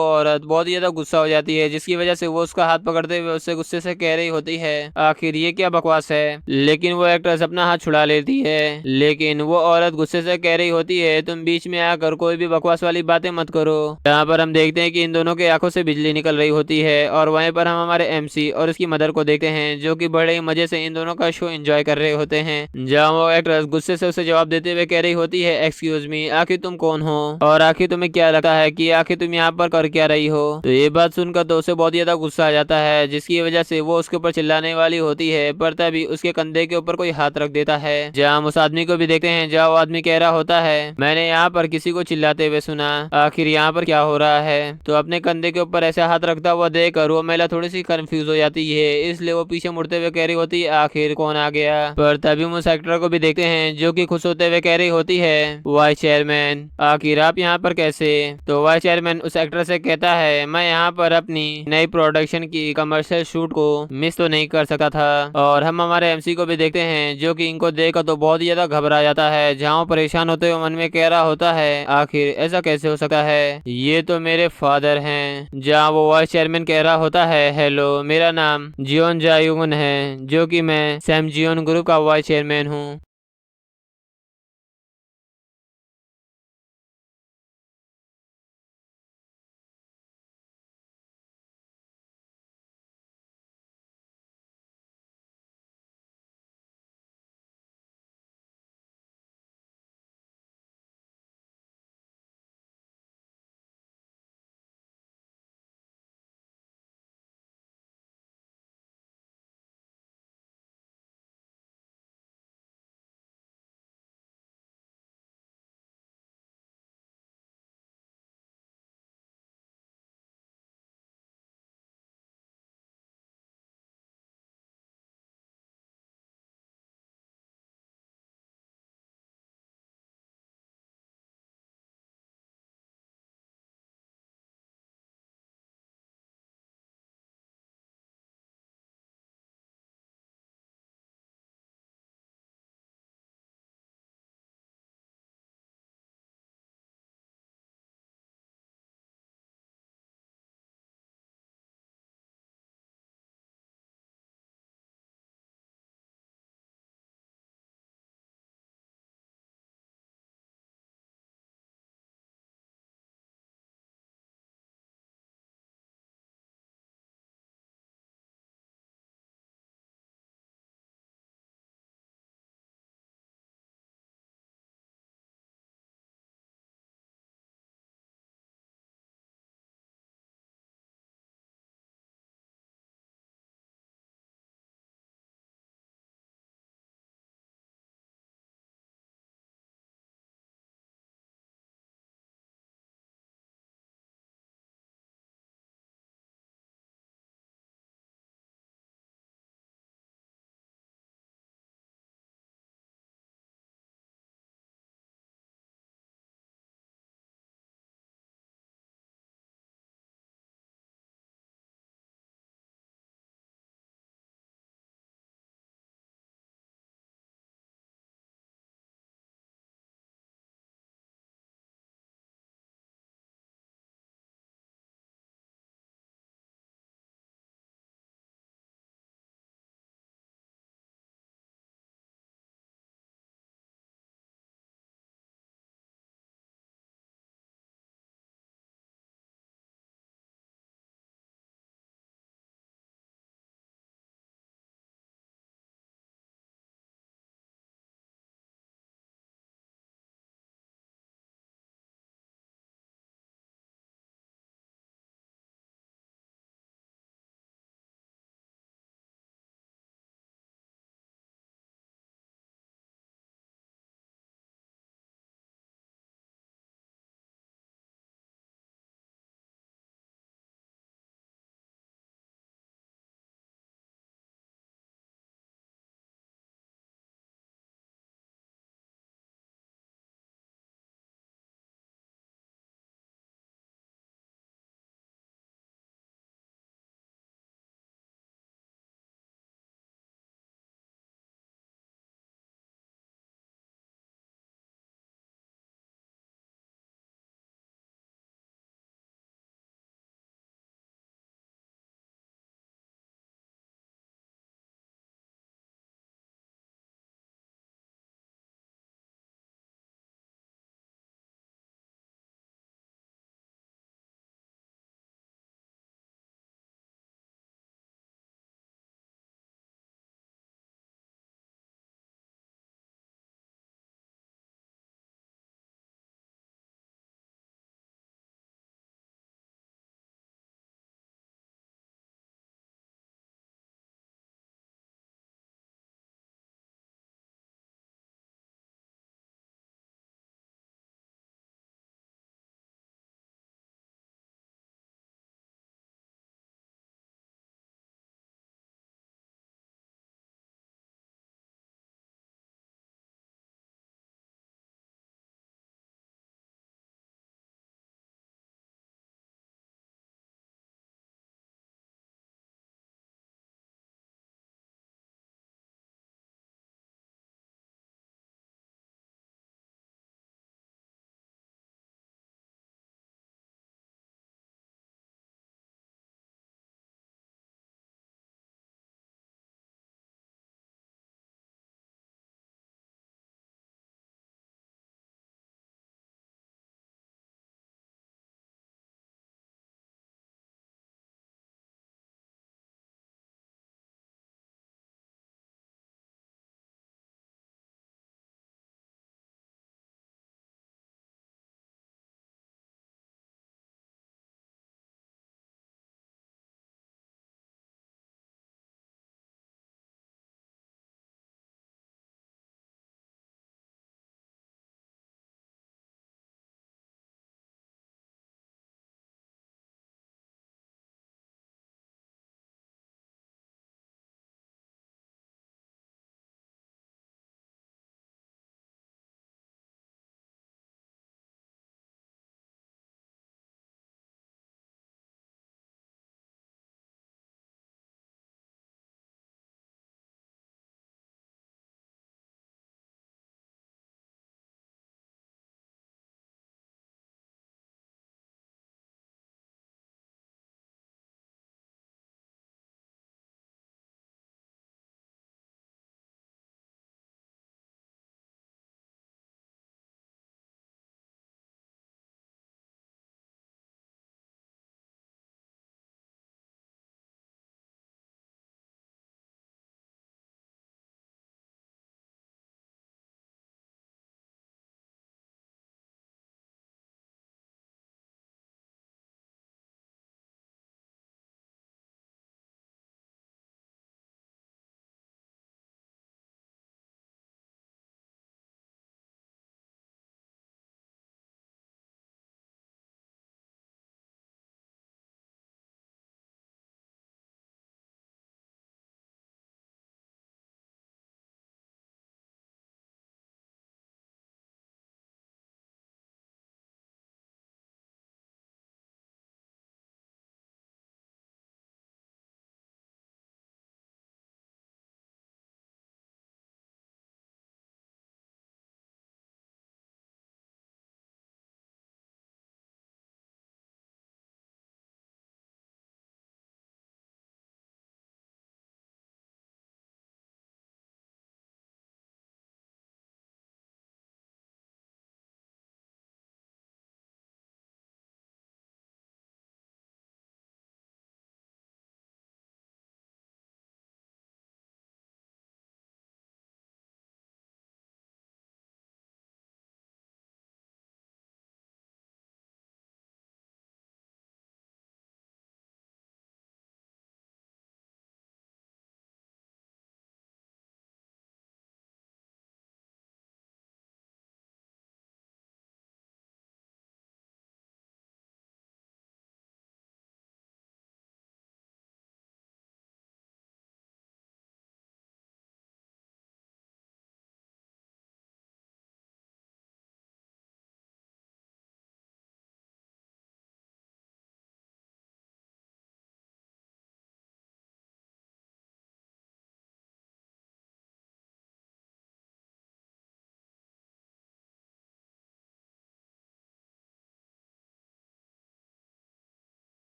औरत बहुत ही ज्यादा गुस्सा हो जाती है, जिसकी वजह से वो उसका हाथ पकड़ते हुए उससे गुस्से से कह रही होती है, आखिर ये क्या बकवास है। लेकिन वो एक्ट्रेस अपना हाथ छुड़ा लेती है, लेकिन वो औरत गुस्से से कह रही होती है, तुम बीच में आकर कोई भी बकवास वाली बातें मत करो। यहाँ पर हम देखते हैं कि इन दोनों के आंखों से बिजली निकल रही होती है और वहीं पर हम हमारे एमसी और उसकी मदर को देखते हैं जो कि बड़े ही मजे से इन दोनों का शो एंजॉय कर रहे होते हैं। जहाँ वो एक्ट्रेस गुस्से से उसे जवाब देते हुए कह रही होती है, एक्सक्यूज मी आखिर तुम कौन हो और आखिर तुम्हें क्या लगता है कि आखिर तुम यहाँ पर कर क्या रही हो? तो ये बात सुनकर तो उसे बहुत ज्यादा गुस्सा आ जाता है, जिसकी वजह से वो उसके ऊपर चिल्लाने वाली होती है, पर तभी उसके कंधे के ऊपर कोई हाथ रख देता है। जहाँ हम उस आदमी को भी देखते हैं, जहाँ वो आदमी कह रहा होता है, मैंने यहाँ पर किसी को चिल्लाते हुए सुना, आखिर यहाँ पर क्या हो रहा है? तो अपने कंधे के ऊपर ऐसे हाथ रखता हुआ देखकर वो महिला थोड़ी सी कंफ्यूज हो जाती है, इसलिए वो पीछे मुड़ते हुए कह रही होती है, आखिर कौन आ गया? पर तभी हम उस एक्टर को भी देखते हैं जो कि खुश होते हुए कह रही होती है, वाइस चेयरमैन आखिर आप यहाँ पर कैसे? तो वाइस चेयरमैन उस एक्टर से कहता है, मैं यहाँ पर अपनी नई प्रोडक्शन की कमर्शियल शूट को मिस तो नहीं कर सकता था। और हम हमारे एमसी को भी देखते हैं जो कि इनको देखकर तो बहुत ही ज्यादा घबरा जाता है, जहाँ वो परेशान होते हुए मन में कह रहा होता है, आखिर ऐसा कैसे हो सकता है, ये तो मेरे फादर हैं। जहाँ वो वाइस चेयरमैन कह रहा होता है, हेलो मेरा नाम जियोन जायुन है जो कि मैं सैम जियोन ग्रुप का वाइस चेयरमैन हूँ।